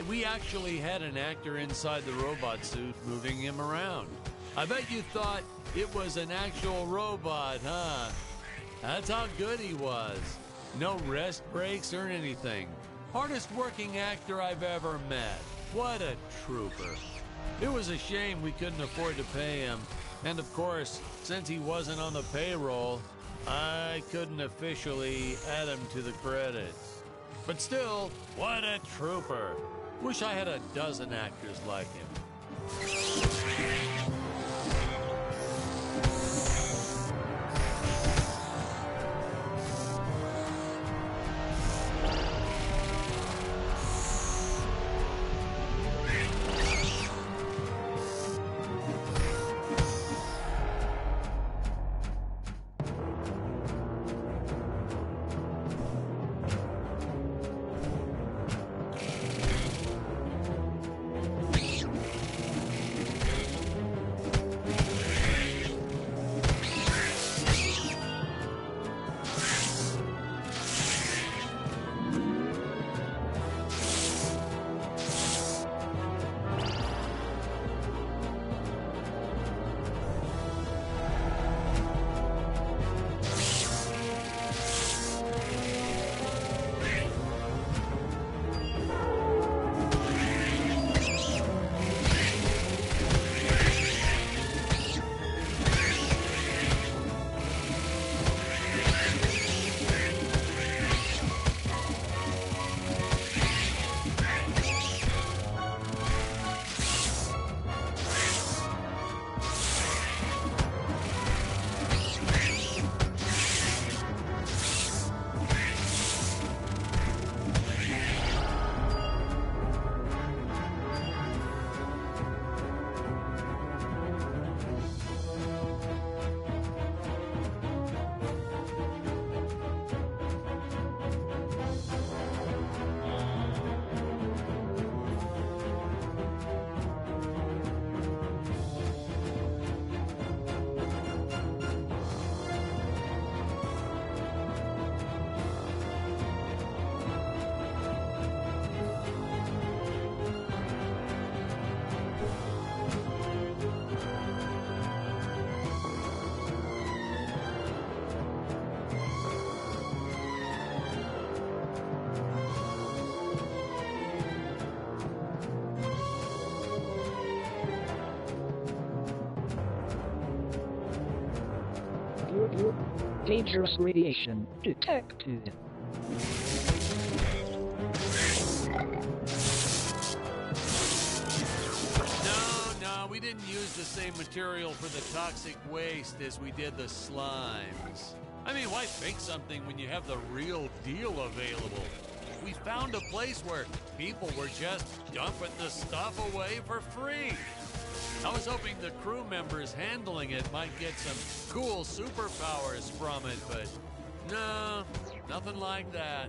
Speaker 1: we actually had an actor inside the robot suit moving him around. I bet you thought it was an actual robot, huh? That's how good he was. No rest breaks or anything. Hardest working actor I've ever met. What a trooper. It was a shame we couldn't afford to pay him. And of course, since he wasn't on the payroll, I couldn't officially add him to the credits. But still, what a trooper. Wish I had a dozen actors like him.
Speaker 9: Dangerous radiation detected.
Speaker 1: No, we didn't use the same material for the toxic waste as we did the slimes. I mean, why fake something when you have the real deal available? We found a place where people were just dumping the stuff away for free. I was hoping the crew members handling it might get some cool superpowers from it, but no, nothing like that.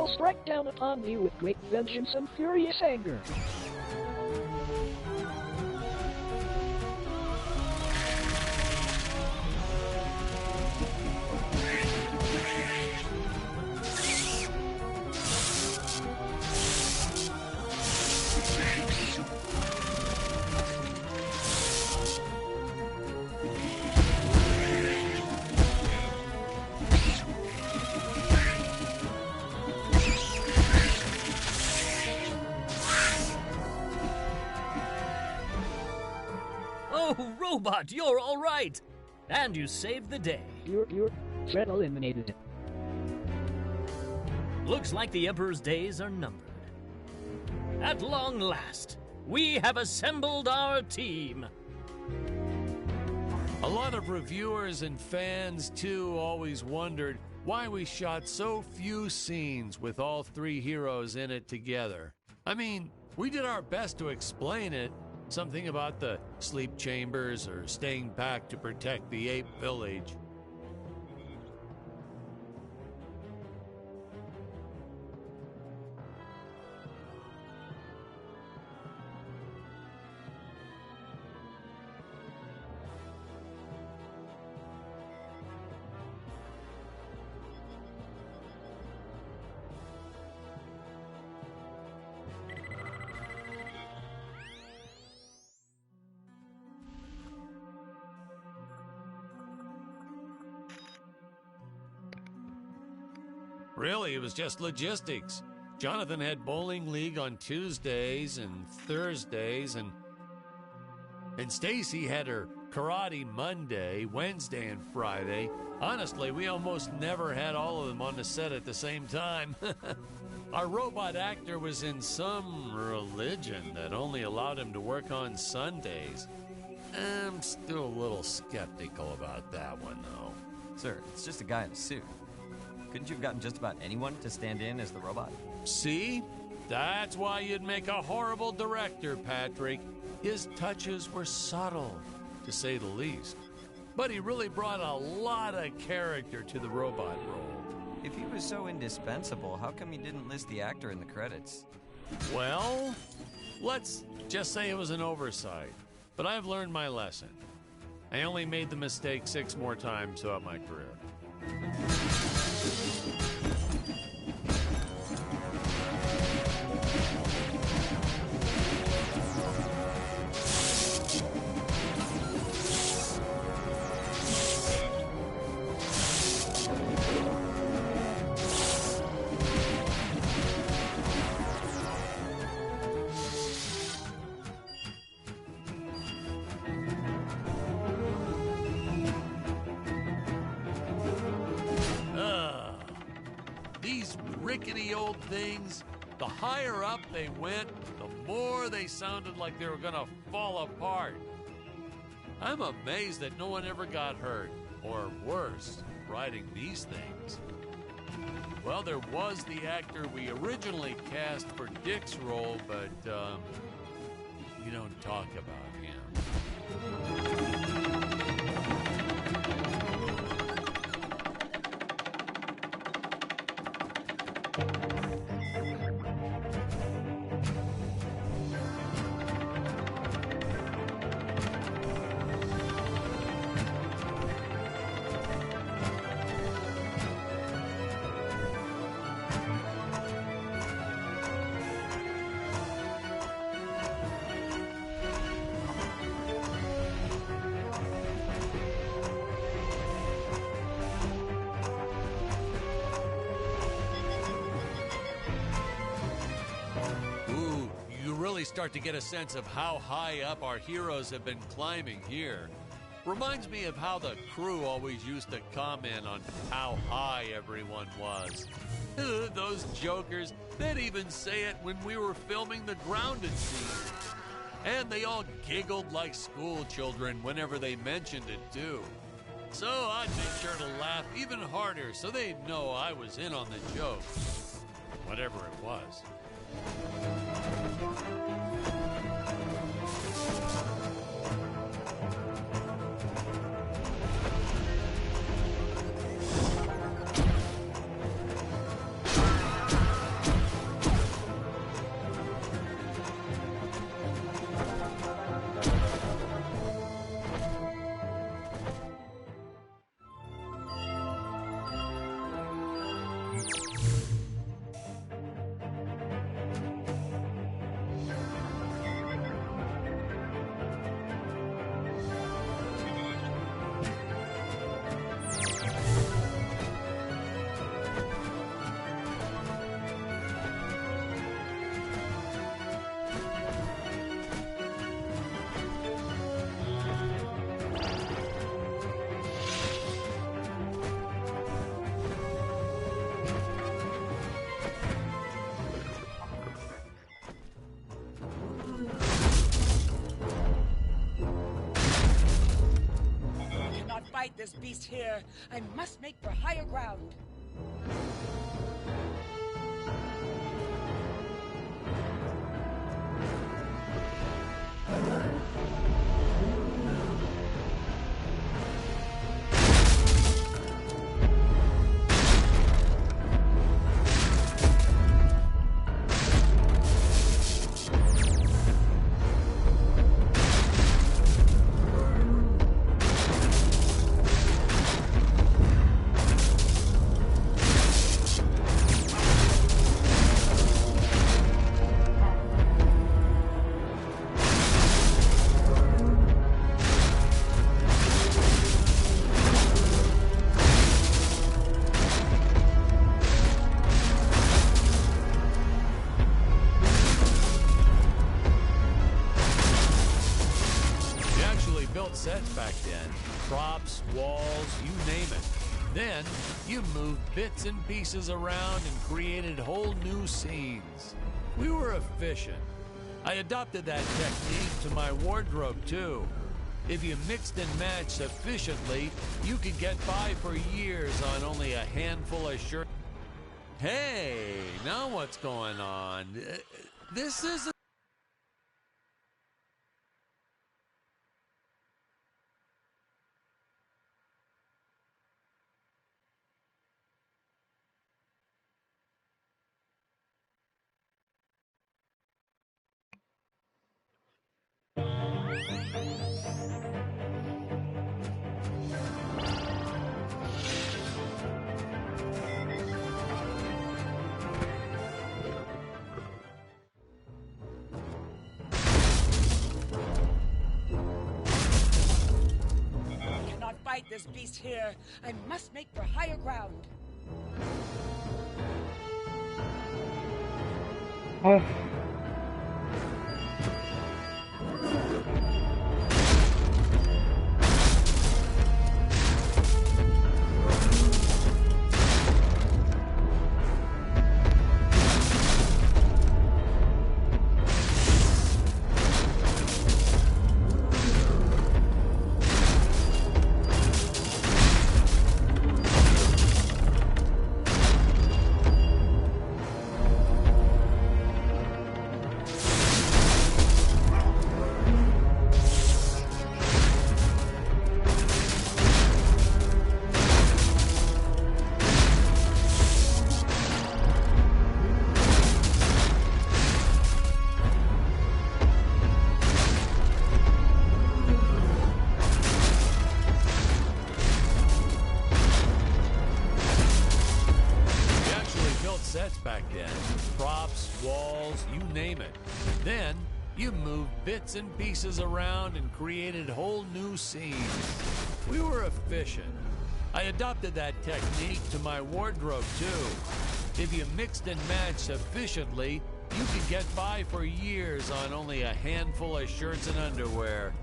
Speaker 9: will strike down upon you with great vengeance and furious anger.
Speaker 3: Oh, Robot, you're all right! And you saved the day.
Speaker 9: You're Fred eliminated.
Speaker 3: Looks like the Emperor's days are numbered. At long last, we have assembled our team.
Speaker 1: A lot of reviewers and fans, too, always wondered why we shot so few scenes with all three heroes in it together. I mean, we did our best to explain it. Something about the sleep chambers or staying back to protect the ape village. Really, it was just logistics. Jonathan had bowling league on Tuesdays and Thursdays, and Stacy had her karate Monday, Wednesday, and Friday. Honestly, we almost never had all of them on the set at the same time. Our robot actor was in some religion that only allowed him to work on Sundays. I'm still a little skeptical about that one, though.
Speaker 7: Sir, it's just a guy in a suit. Couldn't you have gotten just about anyone to stand in as the robot?
Speaker 1: See? That's why you'd make a horrible director, Patrick. His touches were subtle, to say the least. But he really brought a lot of character to the robot role.
Speaker 7: If he was so indispensable, how come he didn't list the actor in the credits?
Speaker 1: Well, let's just say it was an oversight. But I've learned my lesson. I only made the mistake 6 more times throughout my career. These rickety old things, the higher up they went, the more they sounded like they were gonna fall apart. I'm amazed that no one ever got hurt, or worse, riding these things. Well, there was the actor we originally cast for Dick's role, but, you don't talk about him. Start to get a sense of how high up our heroes have been climbing here. Reminds me of how the crew always used to comment on how high everyone was. Those jokers, they'd even say it when we were filming the grounded scene. And they all giggled like school children whenever they mentioned it too. So I'd make sure to laugh even harder so they'd know I was in on the joke. Whatever it was.
Speaker 4: fight this beast here. I must make for higher ground.
Speaker 1: Sets back then. Props, walls, you name it. Then, you moved bits and pieces around and created whole new scenes. We were efficient. I adopted that technique to my wardrobe, too. If you mixed and matched sufficiently, you could get by for years on only a handful of shirts. Hey, now what's going on? This isn't...
Speaker 4: Fight this beast here. I must make for higher ground.
Speaker 2: Oh.
Speaker 1: Sets back then. Props, walls, you name it. Then, you moved bits and pieces around and created whole new scenes. We were efficient. I adopted that technique to my wardrobe, too. If you mixed and matched sufficiently, you could get by for years on only a handful of shirts and underwear.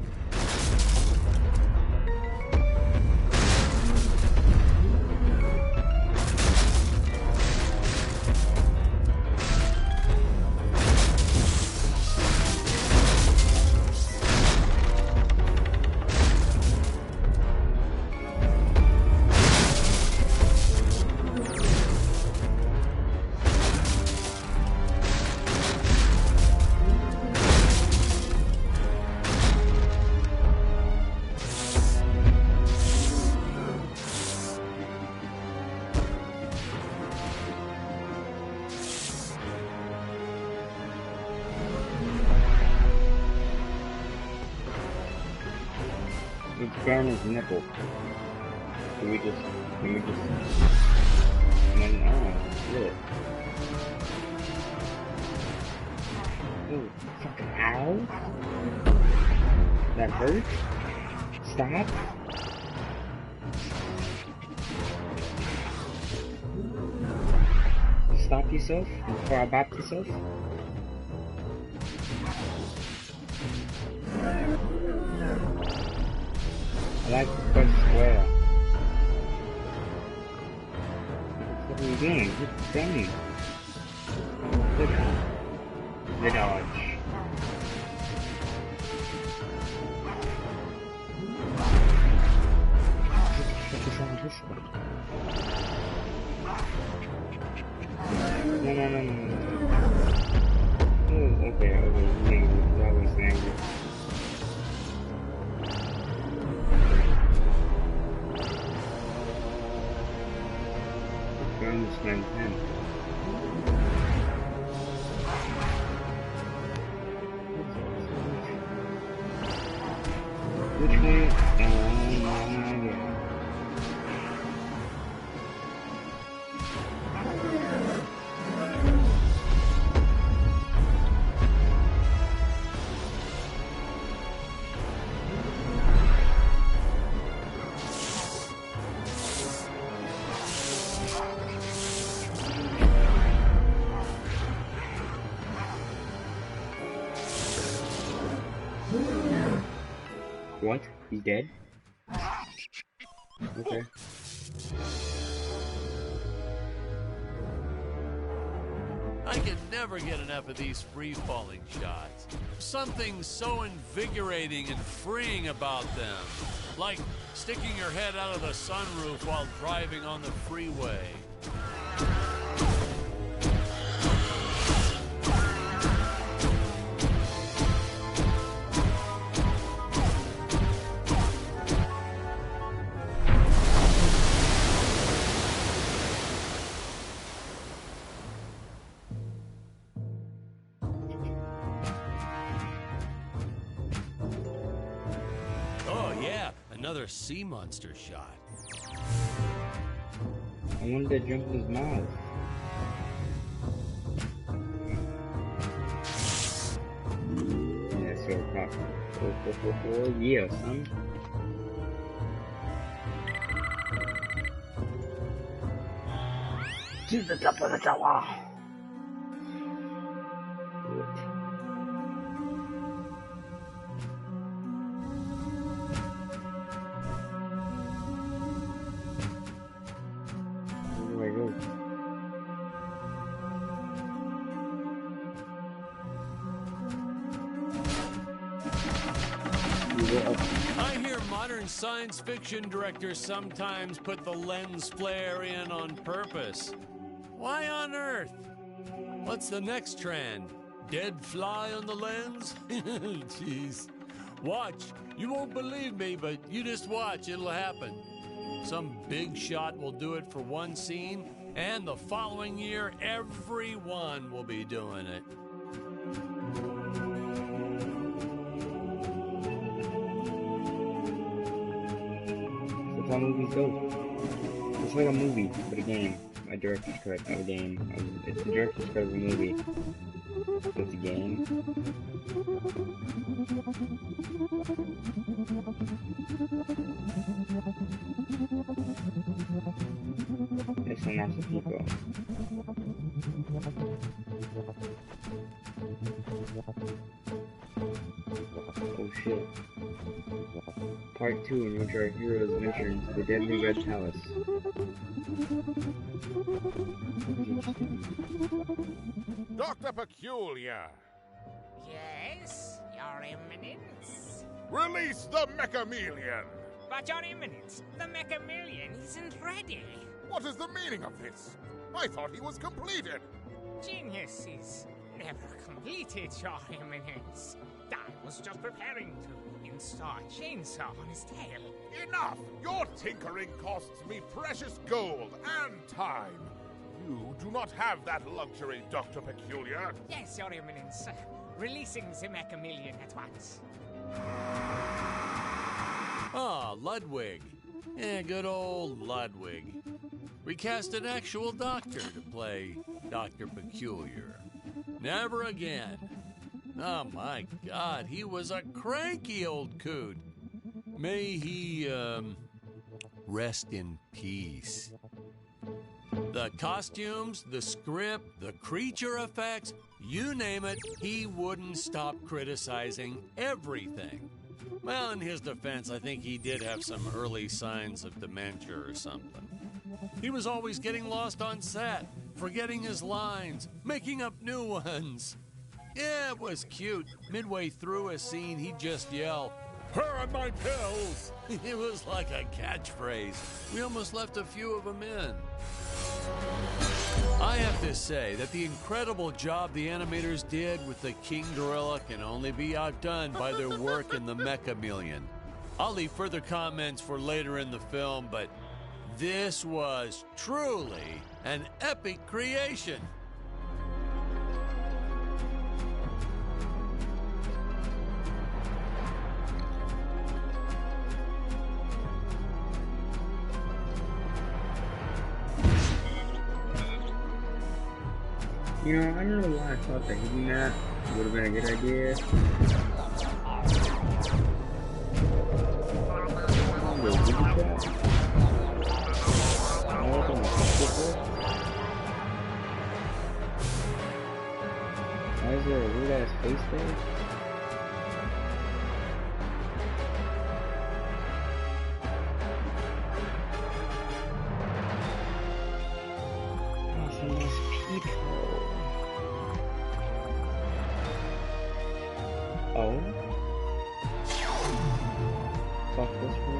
Speaker 2: It's down his nipple. Can we just, and then, oh, look. Oh, fucking ow. That hurts? Stop. Stop yourself before I bop yourself. I like to press square. What are you doing? Just standing. The dodge. this one. No. Oh, okay, I was angry. Burn this man's hand. Which one? What? He's dead? Okay.
Speaker 1: I can never get enough of these free-falling shots. Something so invigorating and freeing about them. Like sticking your head out of the sunroof while driving on the freeway. Another sea monster shot.
Speaker 2: I wanted to jump in his mouth. Yeah, so pop. Oh, yeah, son. To the top of the tower.
Speaker 1: I hear modern science fiction directors sometimes put the lens flare in on purpose. Why on earth? What's the next trend? Dead fly on the lens? Jeez. Watch. You won't believe me, but you just watch. It'll happen. Some big shot will do it for one scene, and the following year, everyone will be doing it.
Speaker 2: That's how movies go. It's like a movie, but a game. A director's cut of a game. It's the director's cut of a movie. So it's a game. It's a lots of people. Oh shit. Part 2, in which our heroes venture into the deadly Red Palace.
Speaker 5: Dr. Peculiar!
Speaker 10: Yes, Your Eminence?
Speaker 5: Release the Mechameleon!
Speaker 10: But Your Eminence, the Mechameleon isn't ready.
Speaker 5: What is the meaning of this? I thought he was completed.
Speaker 10: Genius is never completed, Your Eminence. I was just preparing to install a chainsaw on his tail.
Speaker 5: Enough! Your tinkering costs me precious gold and time. You do not have that luxury, Dr. Peculiar.
Speaker 10: Yes, Your Eminence. Releasing the Mechameleon at once.
Speaker 1: Ah, Ludwig. Yeah, good old Ludwig. We cast an actual doctor to play Dr. Peculiar. Never again. Oh my God, he was a cranky old coot. May he, rest in peace. The costumes, the script, the creature effects, you name it, he wouldn't stop criticizing everything. Well, in his defense, I think he did have some early signs of dementia or something. He was always getting lost on set, forgetting his lines, making up new ones. Yeah, it was cute. Midway through a scene, he'd just yell,
Speaker 5: Her and my pills!
Speaker 1: It was like a catchphrase. We almost left a few of them in. I have to say that the incredible job the animators did with the King Gorilla can only be outdone by their work in the Mechameleon. I'll leave further comments for later in the film, but this was truly an epic creation.
Speaker 2: You know, I don't know why I thought that hitting that would have been a good idea. Why is there a weird ass face there? Oh, some nice peephole. Oh? Fuck this for me.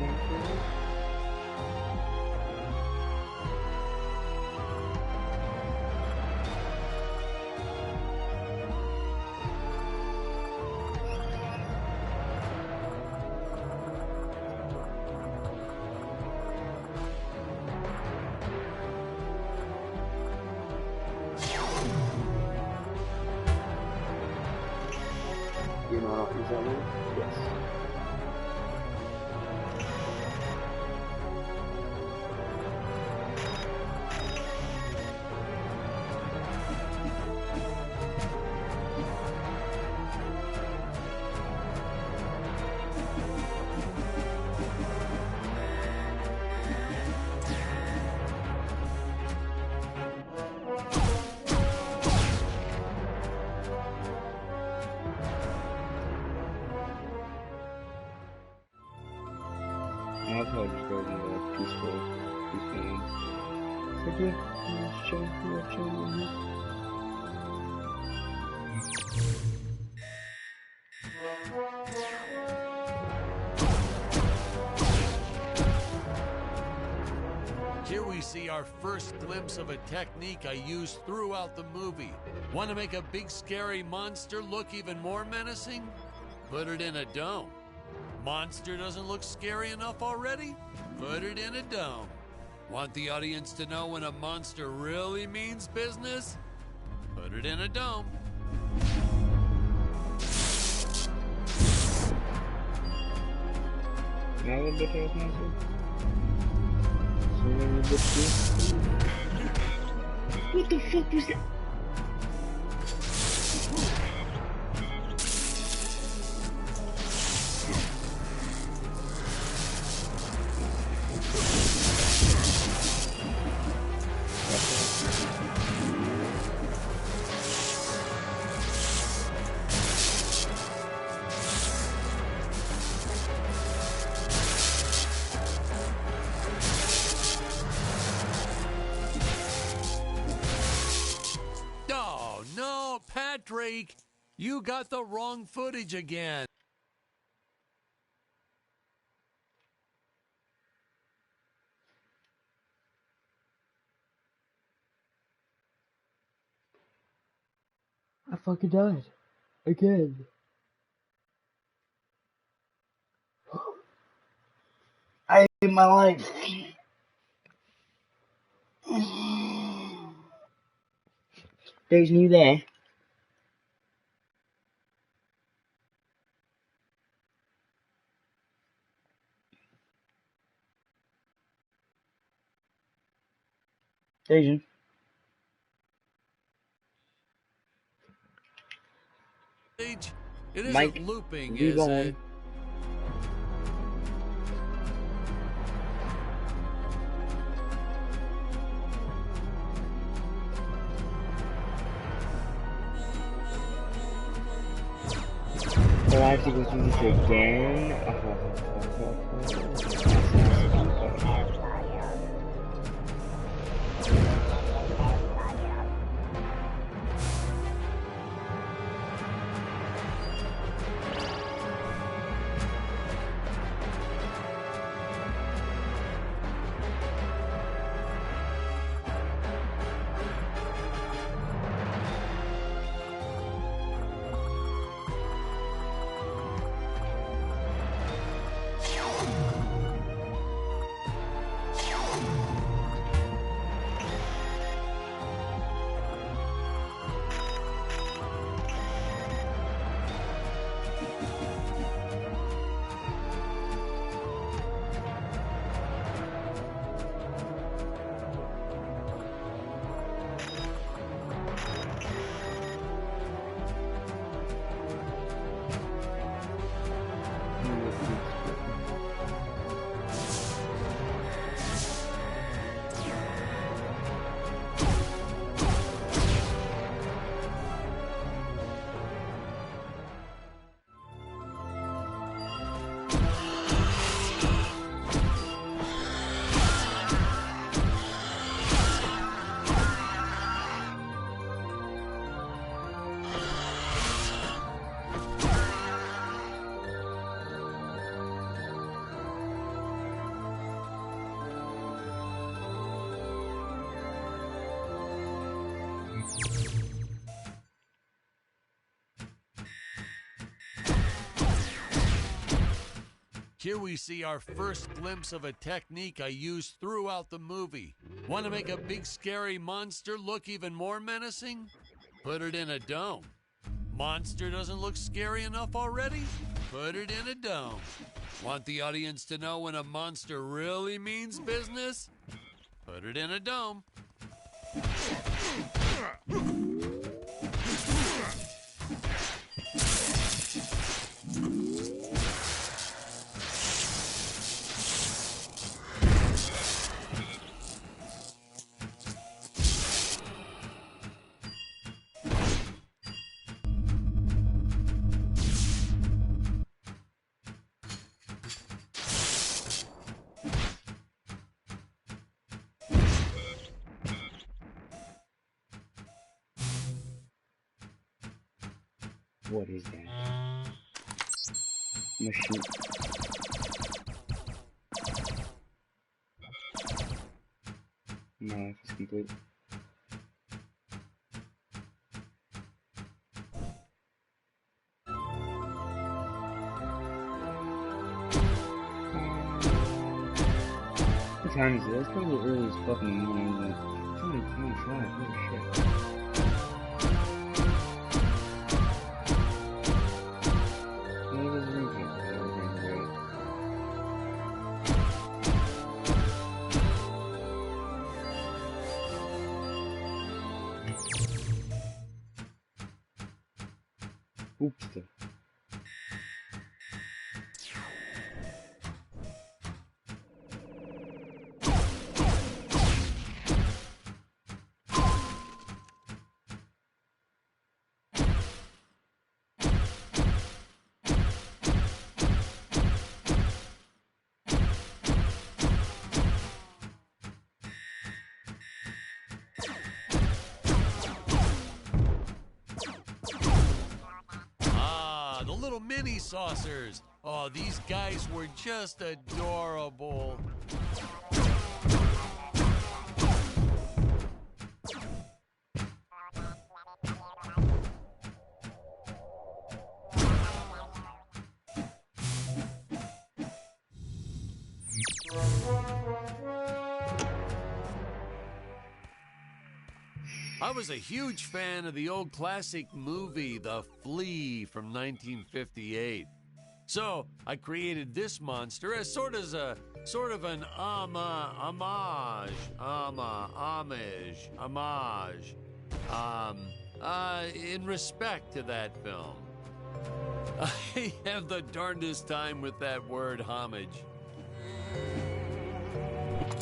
Speaker 2: You know how to use that one? Yes. I love how it just goes into like peaceful thing. It's like, yeah, chilling.
Speaker 1: Here we see our first glimpse of a technique I used throughout the movie. Want to make a big scary monster look even more menacing? Put it in a dome. Monster doesn't look scary enough already? Put it in a dome. Want the audience to know when a monster really means business? Put it in a dome.
Speaker 2: Now a little bit of monster. What the fuck was that?
Speaker 1: Oh, no, Patrick! You got the wrong footage again.
Speaker 2: I fucking died. Again. I hate my life. There's new there. Asian.
Speaker 1: It isn't
Speaker 2: Mike,
Speaker 1: looping,
Speaker 2: you
Speaker 1: is
Speaker 2: go
Speaker 1: it?
Speaker 2: on. Oh, I have to go through this again?
Speaker 1: Here we see our first glimpse of a technique I used throughout the movie. Want to make a big scary monster look even more menacing? Put it in a dome. Monster doesn't look scary enough already? Put it in a dome. Want the audience to know when a monster really means business? Put it in a dome.
Speaker 2: What is that? Machine. My life is complete. What time is it? It's probably early as fucking in the morning, but it's only 25. Holy shit. Oops.
Speaker 1: Little mini saucers. Oh, these guys were just adorable. I was a huge fan of the old classic movie, The Flea from 1958. So I created this monster as sort of an homage, in respect to that film. I have the darndest time with that word homage.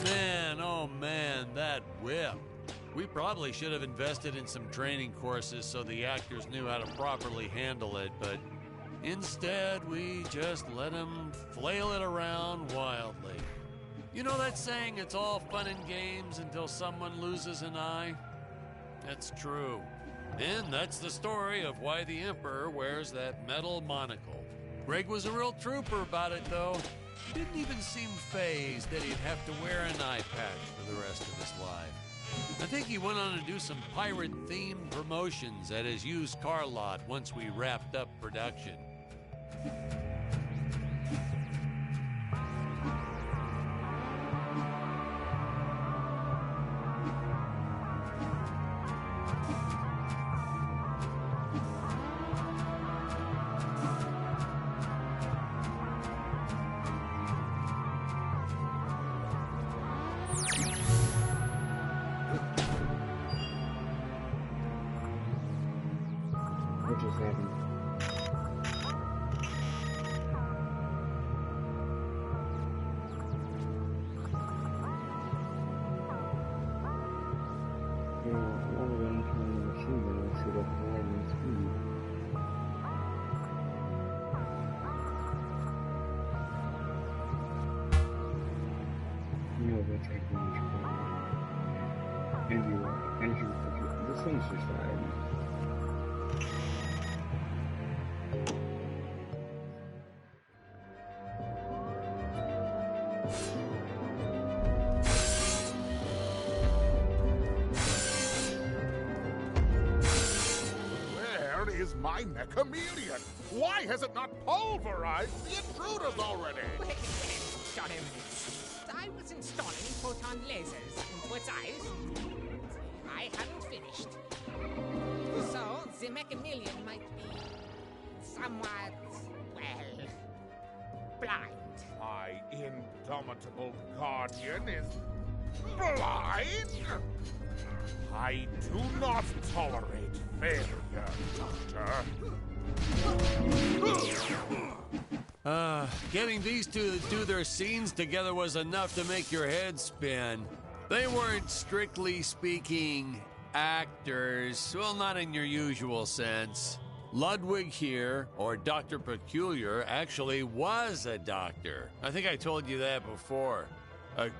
Speaker 1: Man, oh man, that whip. We probably should have invested in some training courses so the actors knew how to properly handle it, but instead we just let them flail it around wildly. You know that saying, it's all fun and games until someone loses an eye? That's true. And that's the story of why the Emperor wears that metal monocle. Greg was a real trooper about it, though. He didn't even seem fazed that he'd have to wear an eye patch for the rest of his life. I think he went on to do some pirate-themed promotions at his used car lot once we wrapped up production.
Speaker 2: What just happened? Well, we're going to turn the machine gun and set up for lightning speed. No, that's like much better. And you're right. And you're right. This thing's just riding.
Speaker 5: is my mech chameleon? Why has it not pulverized the intruders already?
Speaker 10: Wait, Your Eminence. I was installing photon lasers into its eyes. I hadn't finished. So, the Mechameleon might be somewhat, well, blind.
Speaker 5: My indomitable guardian is blind? I do not tolerate failure, Doctor.
Speaker 1: Getting these two to do their scenes together was enough to make your head spin. They weren't, strictly speaking, actors. Well, not in your usual sense. Ludwig here, or Dr. Peculiar, actually was a doctor. I think I told you that before.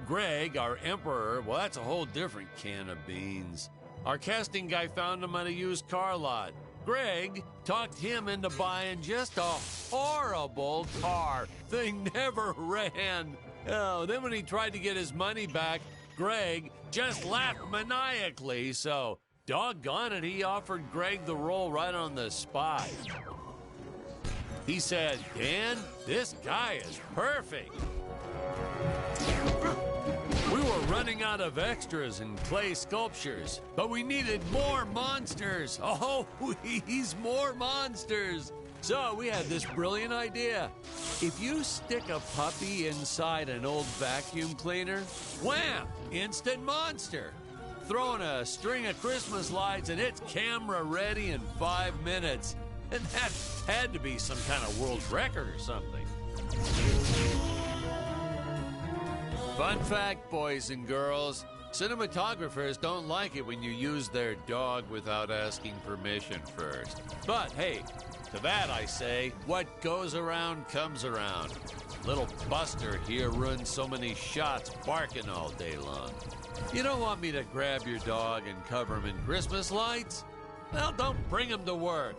Speaker 1: Greg, our emperor, well, that's a whole different can of beans. Our casting guy found him on a used car lot. Greg talked him into buying just a horrible car. Thing never ran. Oh, then when he tried to get his money back, Greg just laughed maniacally, so doggone it, he offered Greg the role right on the spot. He said, Dan, this guy is perfect. We were running out of extras and clay sculptures, but we needed more monsters. Oh, please, more monsters. So we had this brilliant idea. If you stick a puppy inside an old vacuum cleaner, wham, instant monster. Throw in a string of Christmas lights and it's camera ready in 5 minutes. And that had to be some kind of world record or something. Fun fact, boys and girls, cinematographers don't like it when you use their dog without asking permission first. But hey, to that I say, what goes around comes around. Little Buster here ruined so many shots barking all day long. You don't want me to grab your dog and cover him in Christmas lights? Well, don't bring him to work.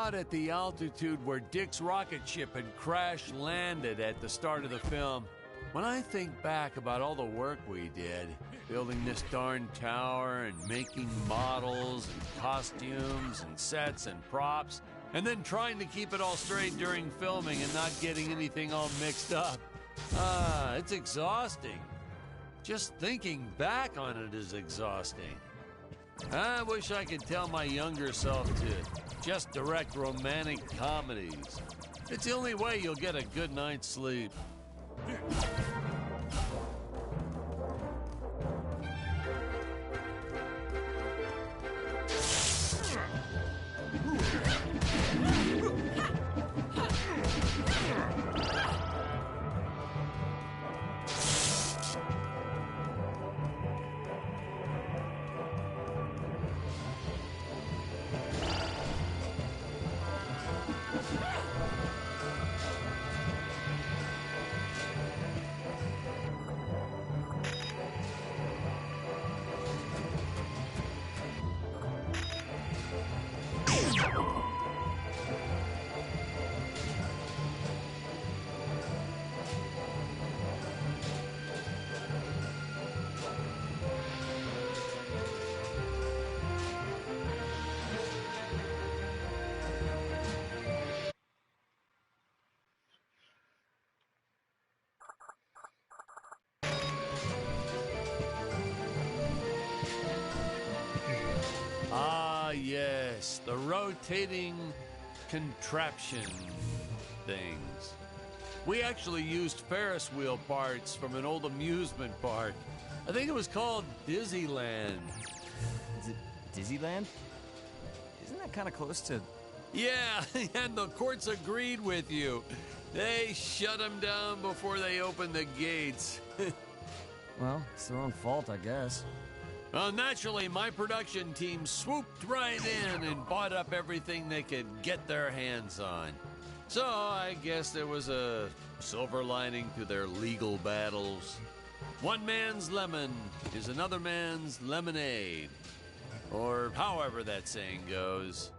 Speaker 1: At the altitude where Dick's rocket ship had crash landed at the start of the film. When I think back about all the work we did, building this darn tower and making models and costumes and sets and props, and then trying to keep it all straight during filming and not getting anything all mixed up, it's exhausting. Just thinking back on it is exhausting. I wish I could tell my younger self to just direct romantic comedies. It's the only way you'll get a good night's sleep. Ah, yes, the rotating contraption things. We actually used Ferris wheel parts from an old amusement park. I think it was called Disneyland.
Speaker 7: Is it Disneyland? Isn't that kind of close to...
Speaker 1: Yeah, and the courts agreed with you. They shut them down before they opened the gates.
Speaker 7: Well, it's their own fault, I guess.
Speaker 1: Well, naturally, my production team swooped right in and bought up everything they could get their hands on. So I guess there was a silver lining to their legal battles. One man's lemon is another man's lemonade. Or however that saying goes.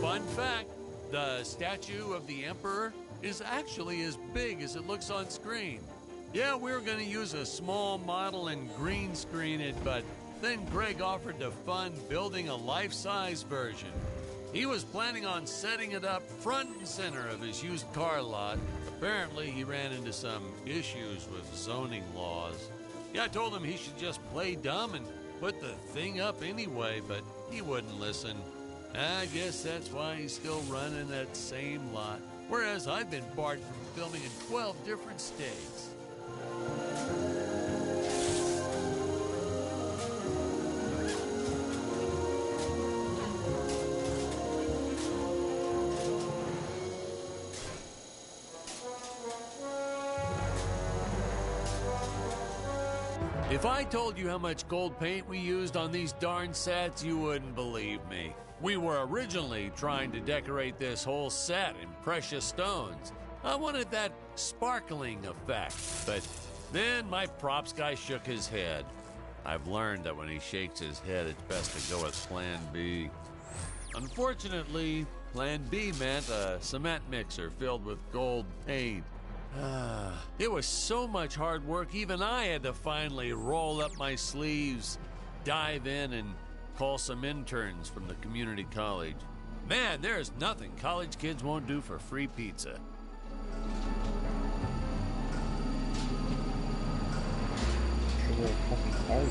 Speaker 1: Fun fact, the statue of the Emperor is actually as big as it looks on screen. Yeah, we were going to use a small model and green screen it, but then Greg offered to fund building a life-size version. He was planning on setting it up front and center of his used car lot. Apparently, he ran into some issues with zoning laws. Yeah, I told him he should just play dumb and put the thing up anyway, but he wouldn't listen. I guess that's why he's still running that same lot, whereas I've been barred from filming in 12 different states. If I told you how much gold paint we used on these darn sets, you wouldn't believe me. We were originally trying to decorate this whole set in precious stones, I wanted that sparkling effect, but then my props guy shook his head. I've learned that when he shakes his head, it's best to go with Plan B. Unfortunately, Plan B meant a cement mixer filled with gold paint. It was so much hard work, even I had to finally roll up my sleeves, dive in, and call some interns from the community college. Man, there's nothing college kids won't do for free pizza.
Speaker 2: Sugar fucking cold.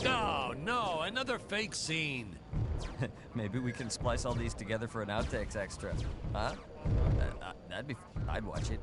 Speaker 1: Oh, no, another fake scene.
Speaker 7: Maybe we can splice all these together for an outtakes extra. Huh? I'd watch it.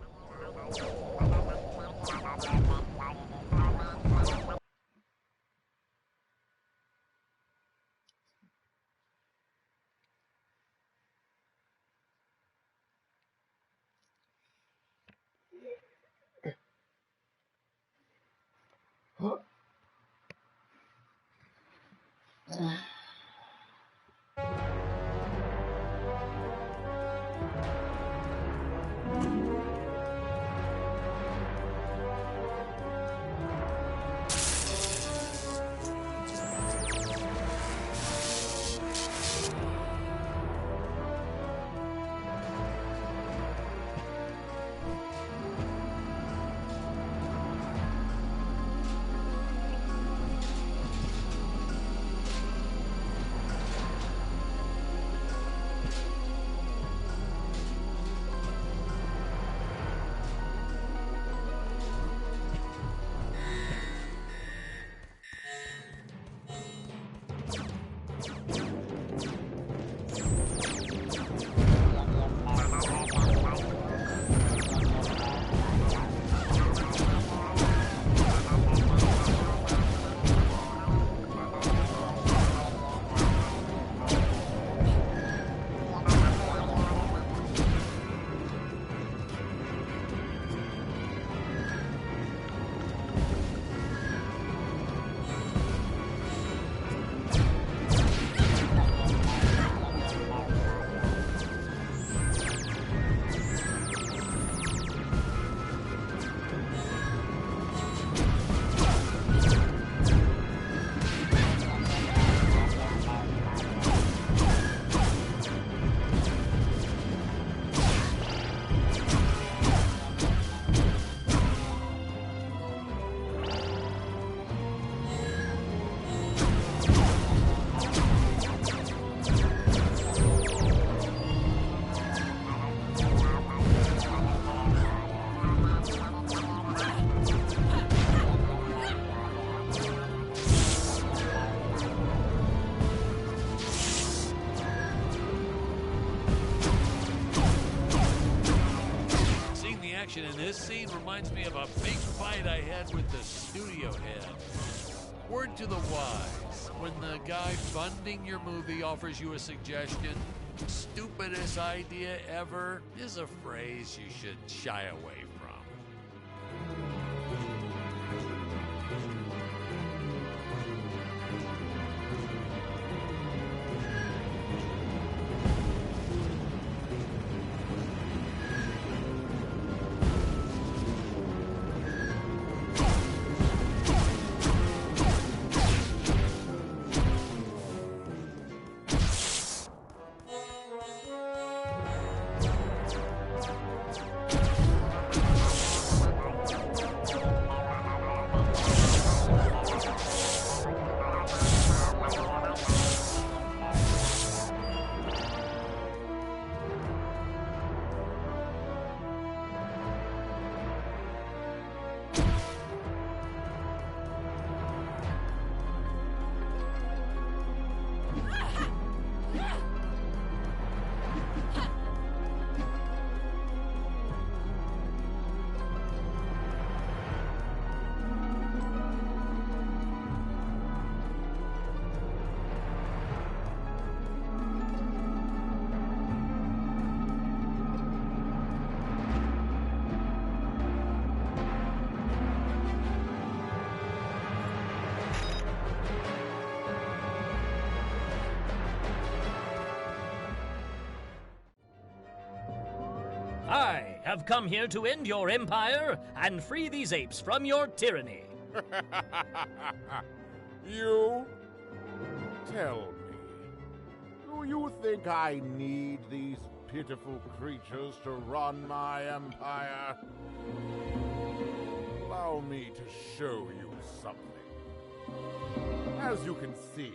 Speaker 1: In this scene reminds me of a big fight I had with the studio head. Word to the wise, when the guy funding your movie offers you a suggestion, stupidest idea ever is a phrase you should shy away from.
Speaker 3: have come here to end your empire and free these apes from your tyranny.
Speaker 5: You? Tell me, do you think I need these pitiful creatures to run my empire? Allow me to show you something. As you can see,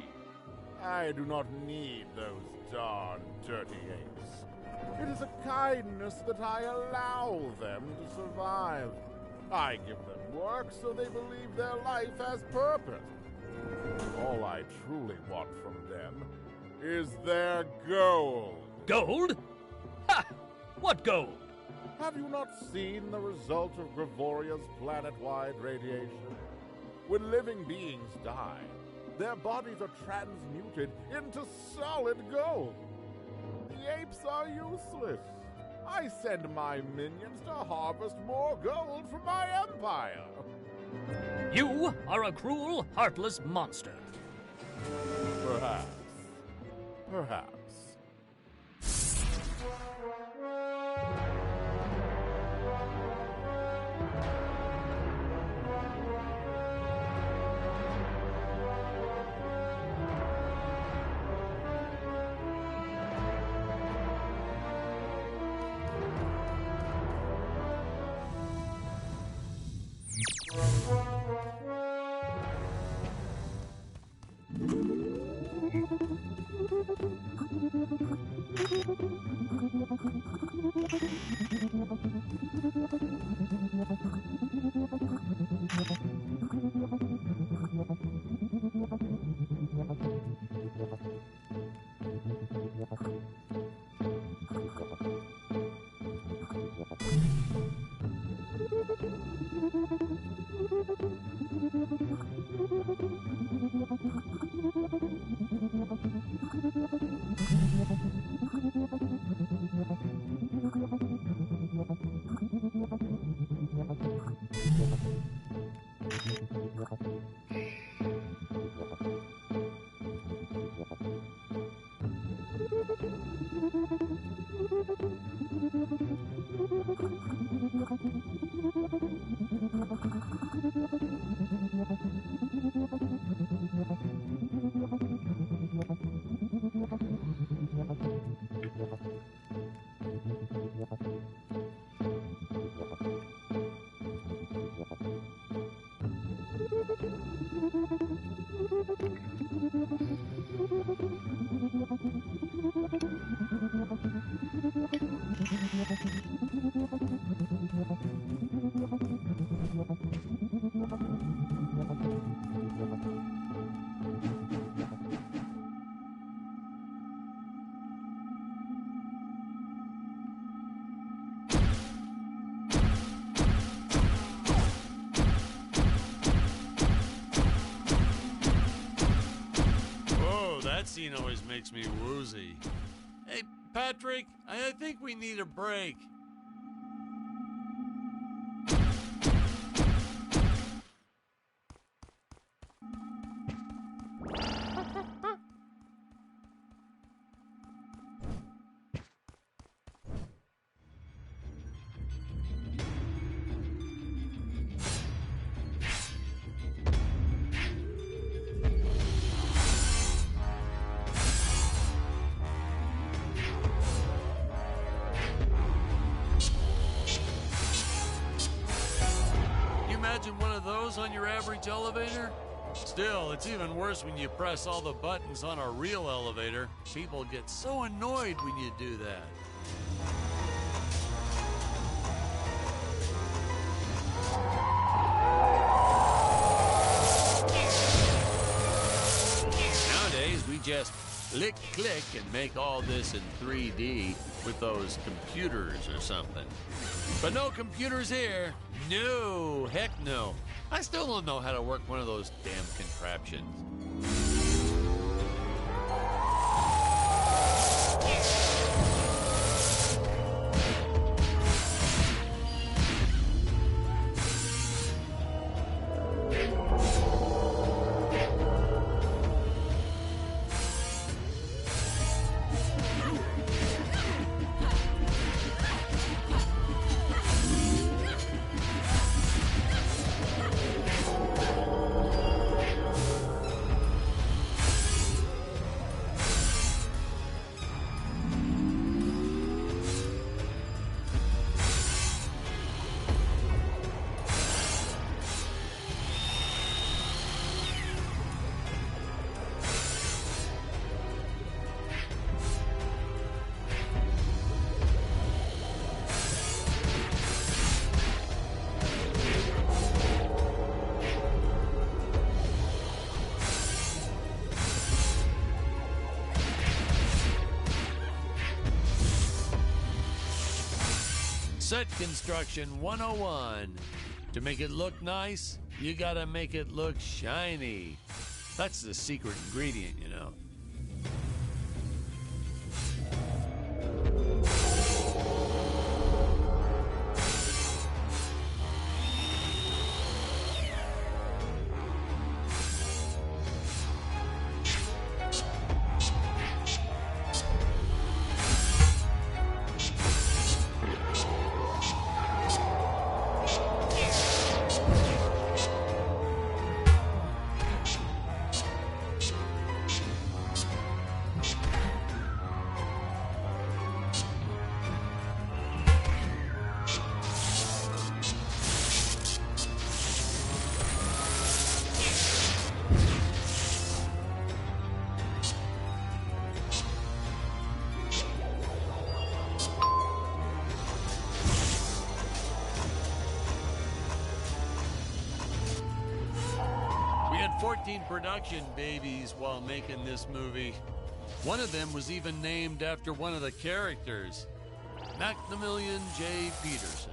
Speaker 5: I do not need those darn dirty apes. It is a kindness that I allow them to survive. I give them work so they believe their life has purpose. All I truly want from them is their gold.
Speaker 3: Gold? Ha! What gold?
Speaker 5: Have you not seen the result of Gravoria's planet-wide radiation? When living beings die, their bodies are transmuted into solid gold. The apes are useless. I send my minions to harvest more gold for my empire.
Speaker 3: You are a cruel, heartless monster.
Speaker 5: Perhaps. Perhaps.
Speaker 1: That scene always makes me woozy. Hey, Patrick, I think we need a break. Imagine one of those on your average elevator? Still, it's even worse when you press all the buttons on a real elevator. People get so annoyed when you do that. Nowadays, we just click, click, and make all this in 3D with those computers or something. But no computers here. No, heck no. I still don't know how to work one of those damn contraptions. Set construction 101. To make it look nice, you gotta make it look shiny. That's the secret ingredient, you know. We had 14 production babies while making this movie. One of them was even named after one of the characters, Maximilian J. Peterson.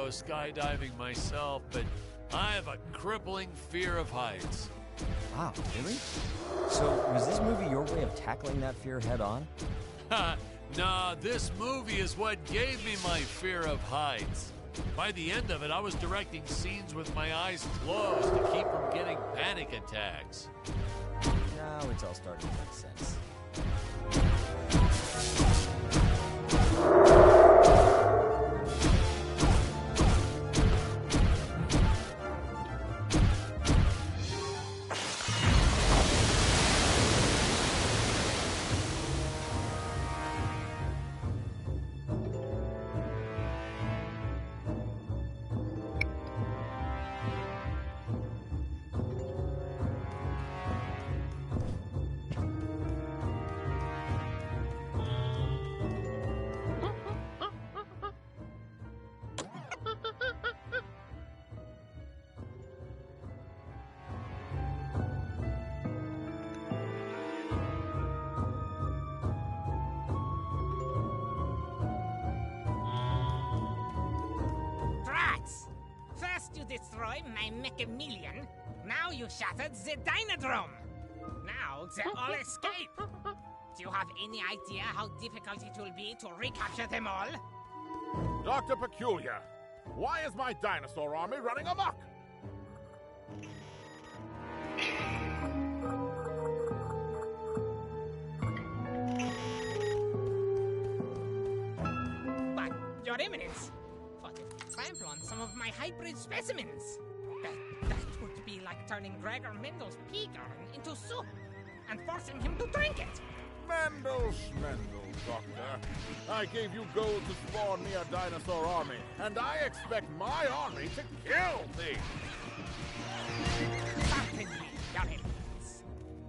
Speaker 1: Skydiving myself, but I have a crippling fear of heights.
Speaker 7: Wow, really? So, was this movie your way of tackling that fear head on?
Speaker 1: Nah, this movie is what gave me my fear of heights. By the end of it, I was directing scenes with my eyes closed to keep from getting panic attacks.
Speaker 7: Now it's all starting to make sense.
Speaker 10: First you destroy my Mechameleon, now you shattered the Dynodrome. Now they all escape. Do you have any idea how difficult it will be to recapture them all?
Speaker 5: Dr. Peculiar, why is my dinosaur army running amok?
Speaker 10: But, Your Eminence, what if you trample on some of my hybrid specimens? That would be like turning Gregor Mendel's pea garden into soup and forcing him to drink it.
Speaker 5: Mendel Schmendel, Doctor. I gave you gold to spawn me a dinosaur army, and I expect my army to kill thee!
Speaker 10: Certainly, Your Eminence.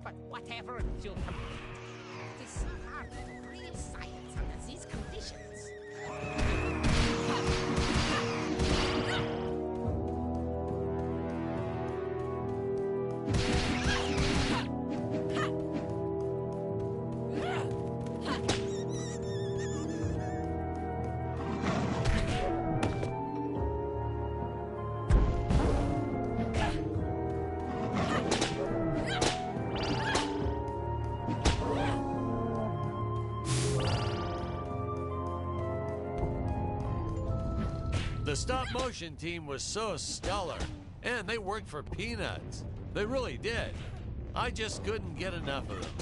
Speaker 10: But whatever you command, it is hard to do real science under these conditions.
Speaker 1: The stop-motion team was so stellar, and they worked for peanuts. They really did. I just couldn't get enough of them.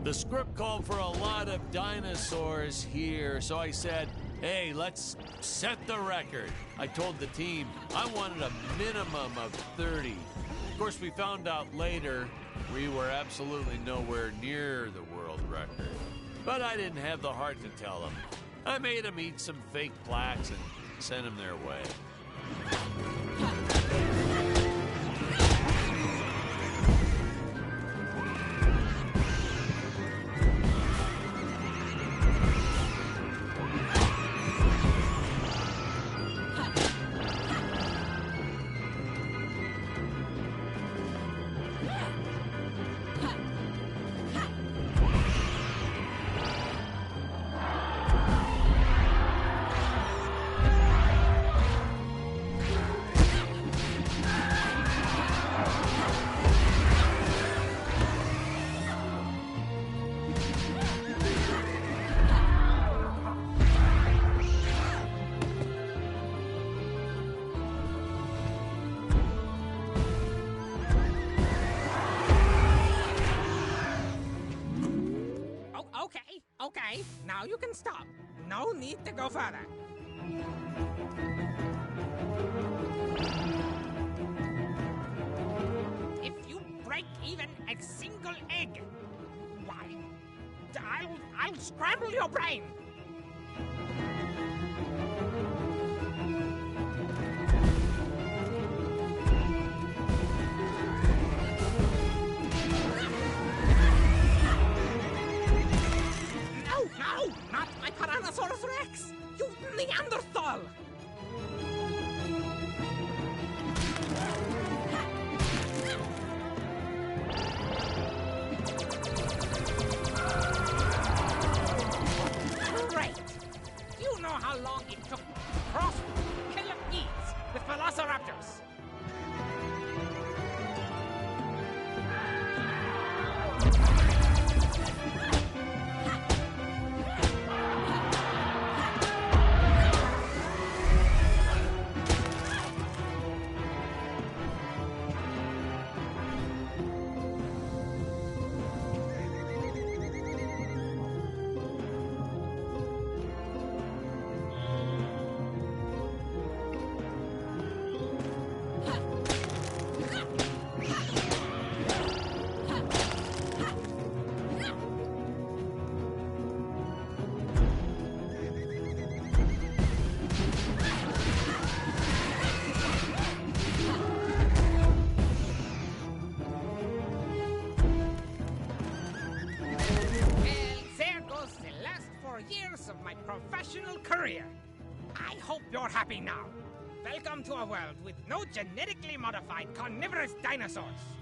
Speaker 1: The script called for a lot of dinosaurs here, so I said, hey, let's set the record. I told the team I wanted a minimum of 30. Of course, we found out later we were absolutely nowhere near the world record. But I didn't have the heart to tell them. I made them eat some fake plaques and sent them their way.
Speaker 10: Okay, now you can stop. No need to go further. If you break even a single egg, why, I'll scramble your brain. No, not my Tyrannosaurus Rex! You Neanderthal! Great! You know how long it took to cross killer bees with velociraptors? career. I hope you're happy now. Welcome to a world with no genetically modified carnivorous dinosaurs.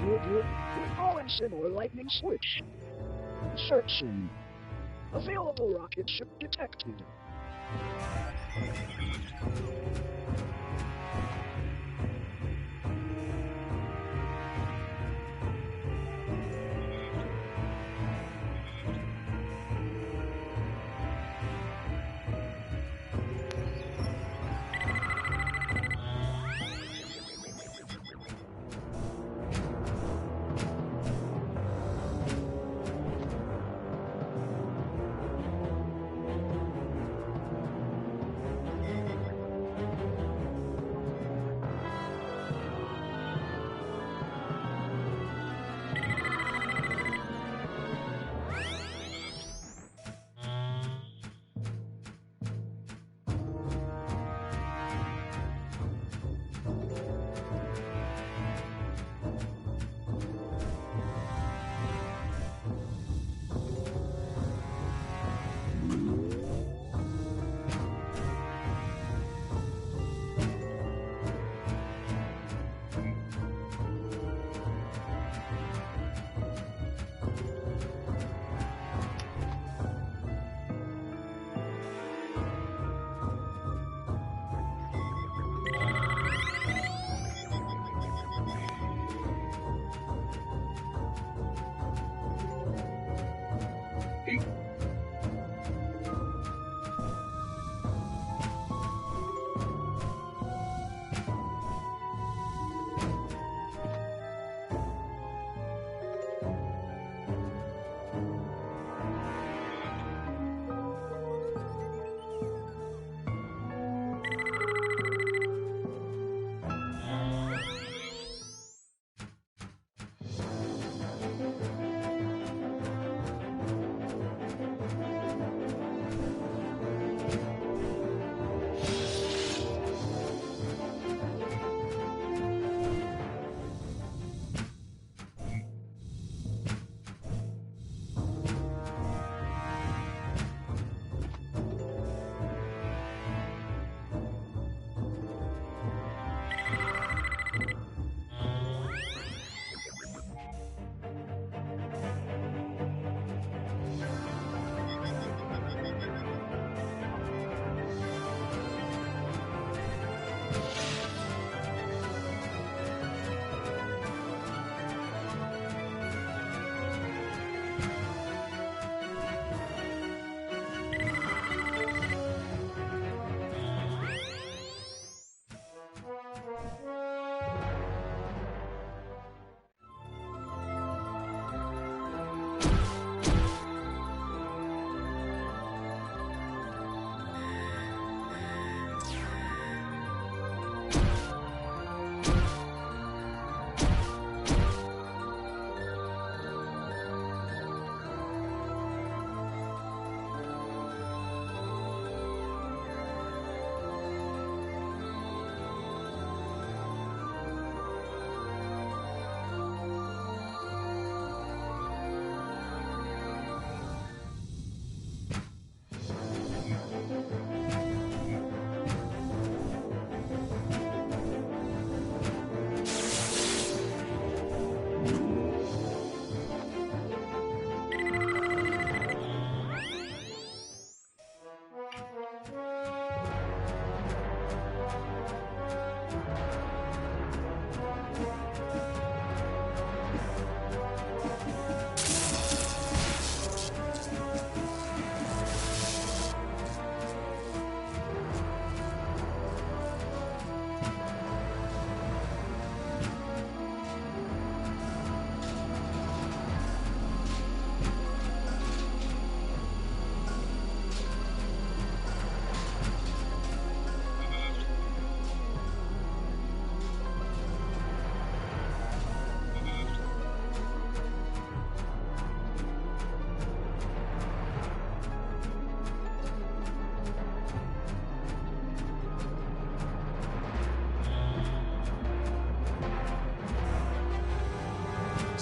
Speaker 9: Recalling or lightning switch. Searching. Available rocket ship detected.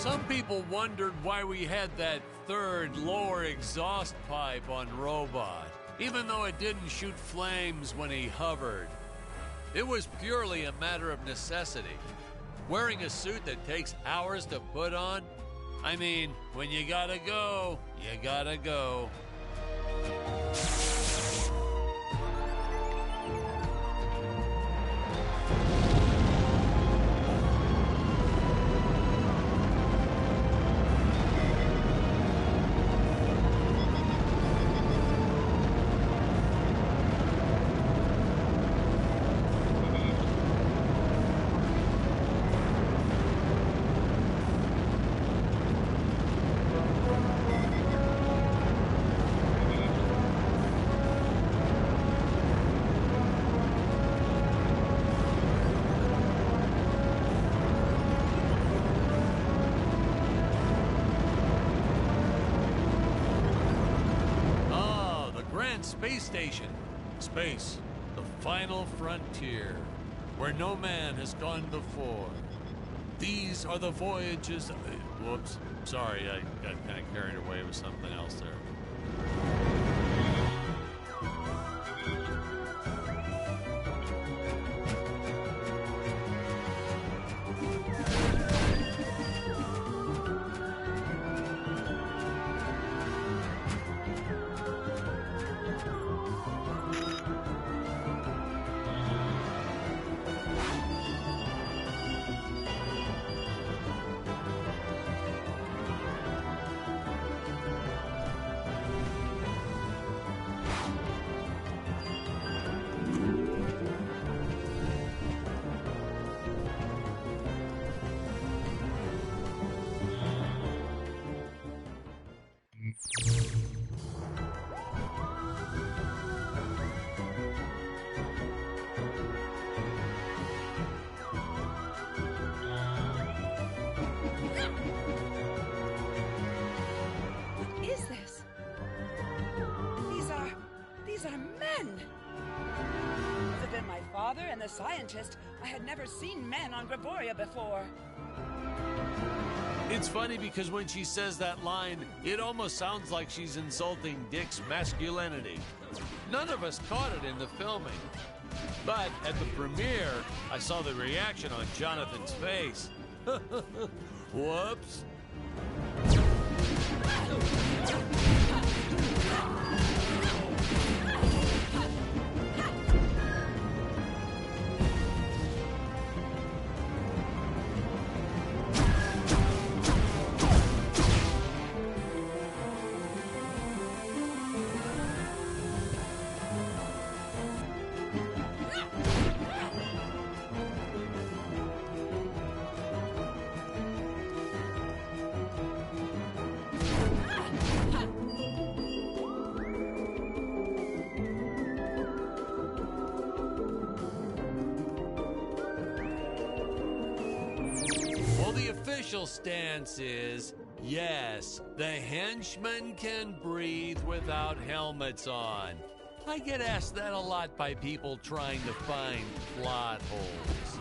Speaker 1: Some people wondered why we had that third lower exhaust pipe on Robot, even though it didn't shoot flames when he hovered. It was purely a matter of necessity. Wearing a suit that takes hours to put on? I mean, when you gotta go, you gotta go. Space station. Space, the final frontier, where no man has gone before. These are the voyages. Whoops. Sorry, I got kind of carried away with something else there.
Speaker 4: And the scientist, I had never seen men on Gravoria before.
Speaker 1: It's funny because when she says that line, it almost sounds like she's insulting Dick's masculinity. None of us caught it in the filming. But at the premiere, I saw the reaction on Jonathan's face. Whoops. The official stance is, yes, the henchmen can breathe without helmets on. I get asked that a lot by people trying to find plot holes.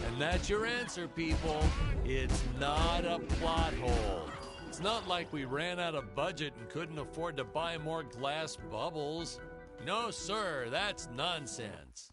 Speaker 1: And that's your answer, people. It's not a plot hole. It's not like we ran out of budget and couldn't afford to buy more glass bubbles. No, sir, that's nonsense.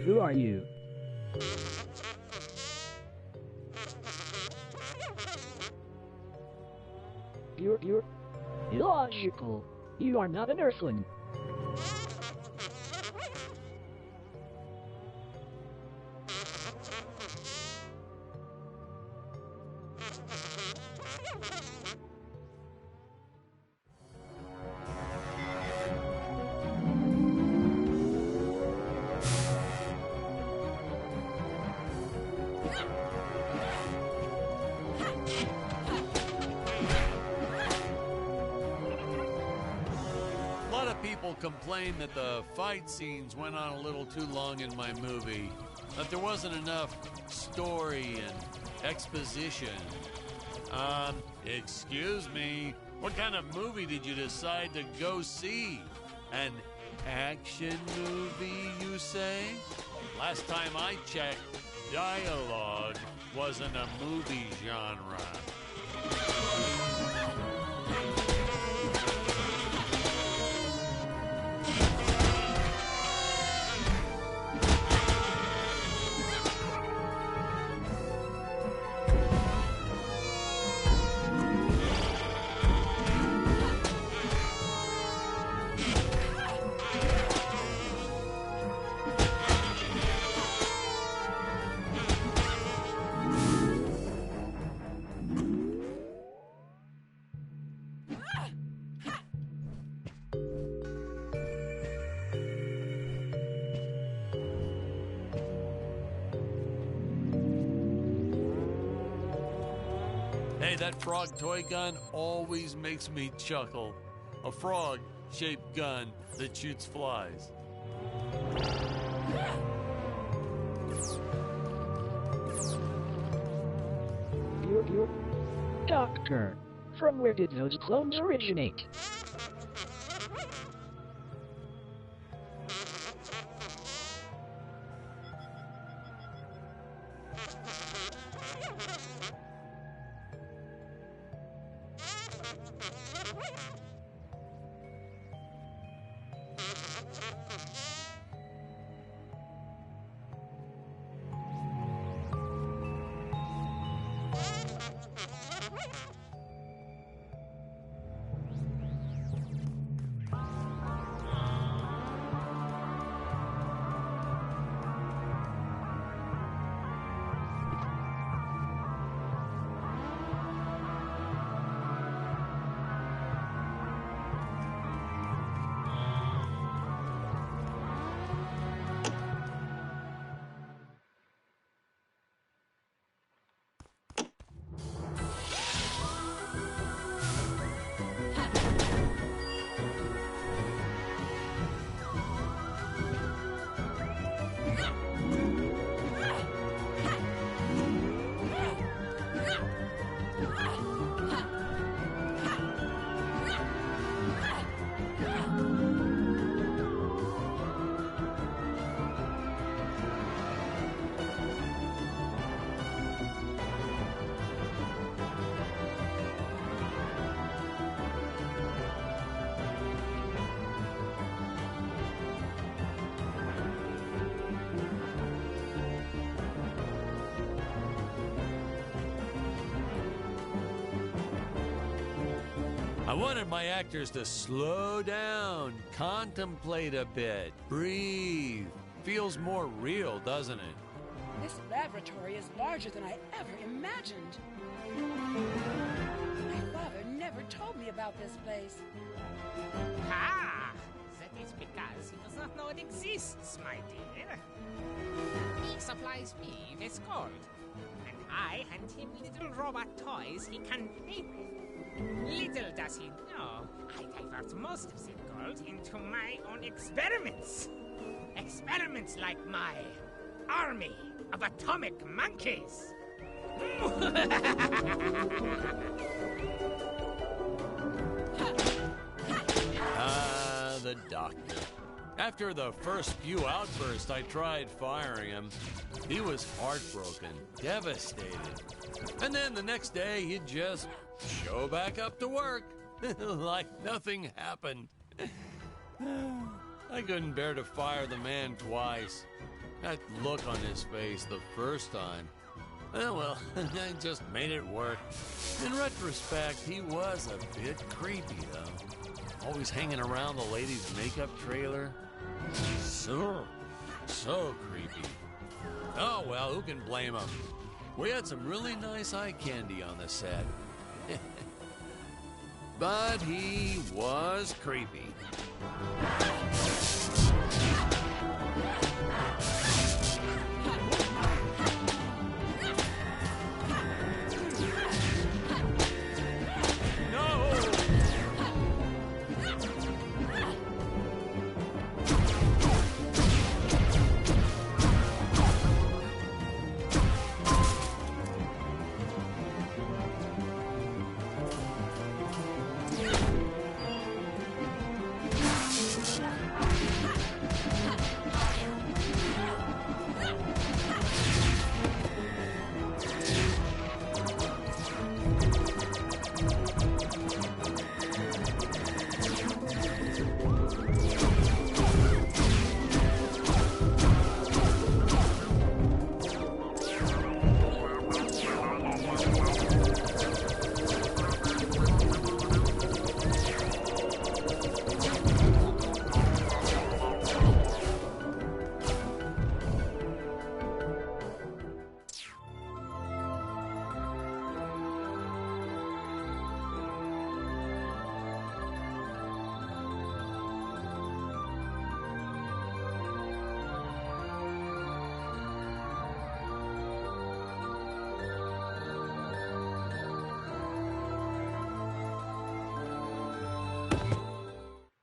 Speaker 9: Who are you? You're illogical. You are not an Earthling.
Speaker 1: People complained that the fight scenes went on a little too long in my movie, that there wasn't enough story and exposition. Excuse me, what kind of movie did you decide to go see? An action movie, you say? Last time I checked, dialogue wasn't a movie genre. Hey, that frog toy gun always makes me chuckle. A frog-shaped gun that shoots flies.
Speaker 9: You're Doctor. From where did those clones originate?
Speaker 1: I wanted my actors to slow down, contemplate a bit, breathe. Feels more real, doesn't it?
Speaker 4: This laboratory is larger than I ever imagined. My father never told me about this place.
Speaker 10: Ah! That is because he does not know it exists, my dear. He supplies me with gold, and I hand him little robot toys he can play with. Little does he know, I divert most of the gold into my own experiments. Experiments like my army of atomic monkeys.
Speaker 1: The doctor. After the first few outbursts, I tried firing him. He was heartbroken, devastated. And then the next day, he'd just show back up to work like nothing happened. I couldn't bear to fire the man twice. That look on his face the first time. Oh, well, I just made it work. In retrospect, he was a bit creepy, though. Always hanging around the lady's makeup trailer. So creepy. Oh, well, who can blame him? We had some really nice eye candy on the set. But he was creepy.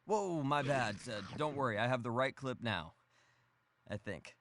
Speaker 7: Whoa, my bad. Don't worry, I have the right clip now. I think.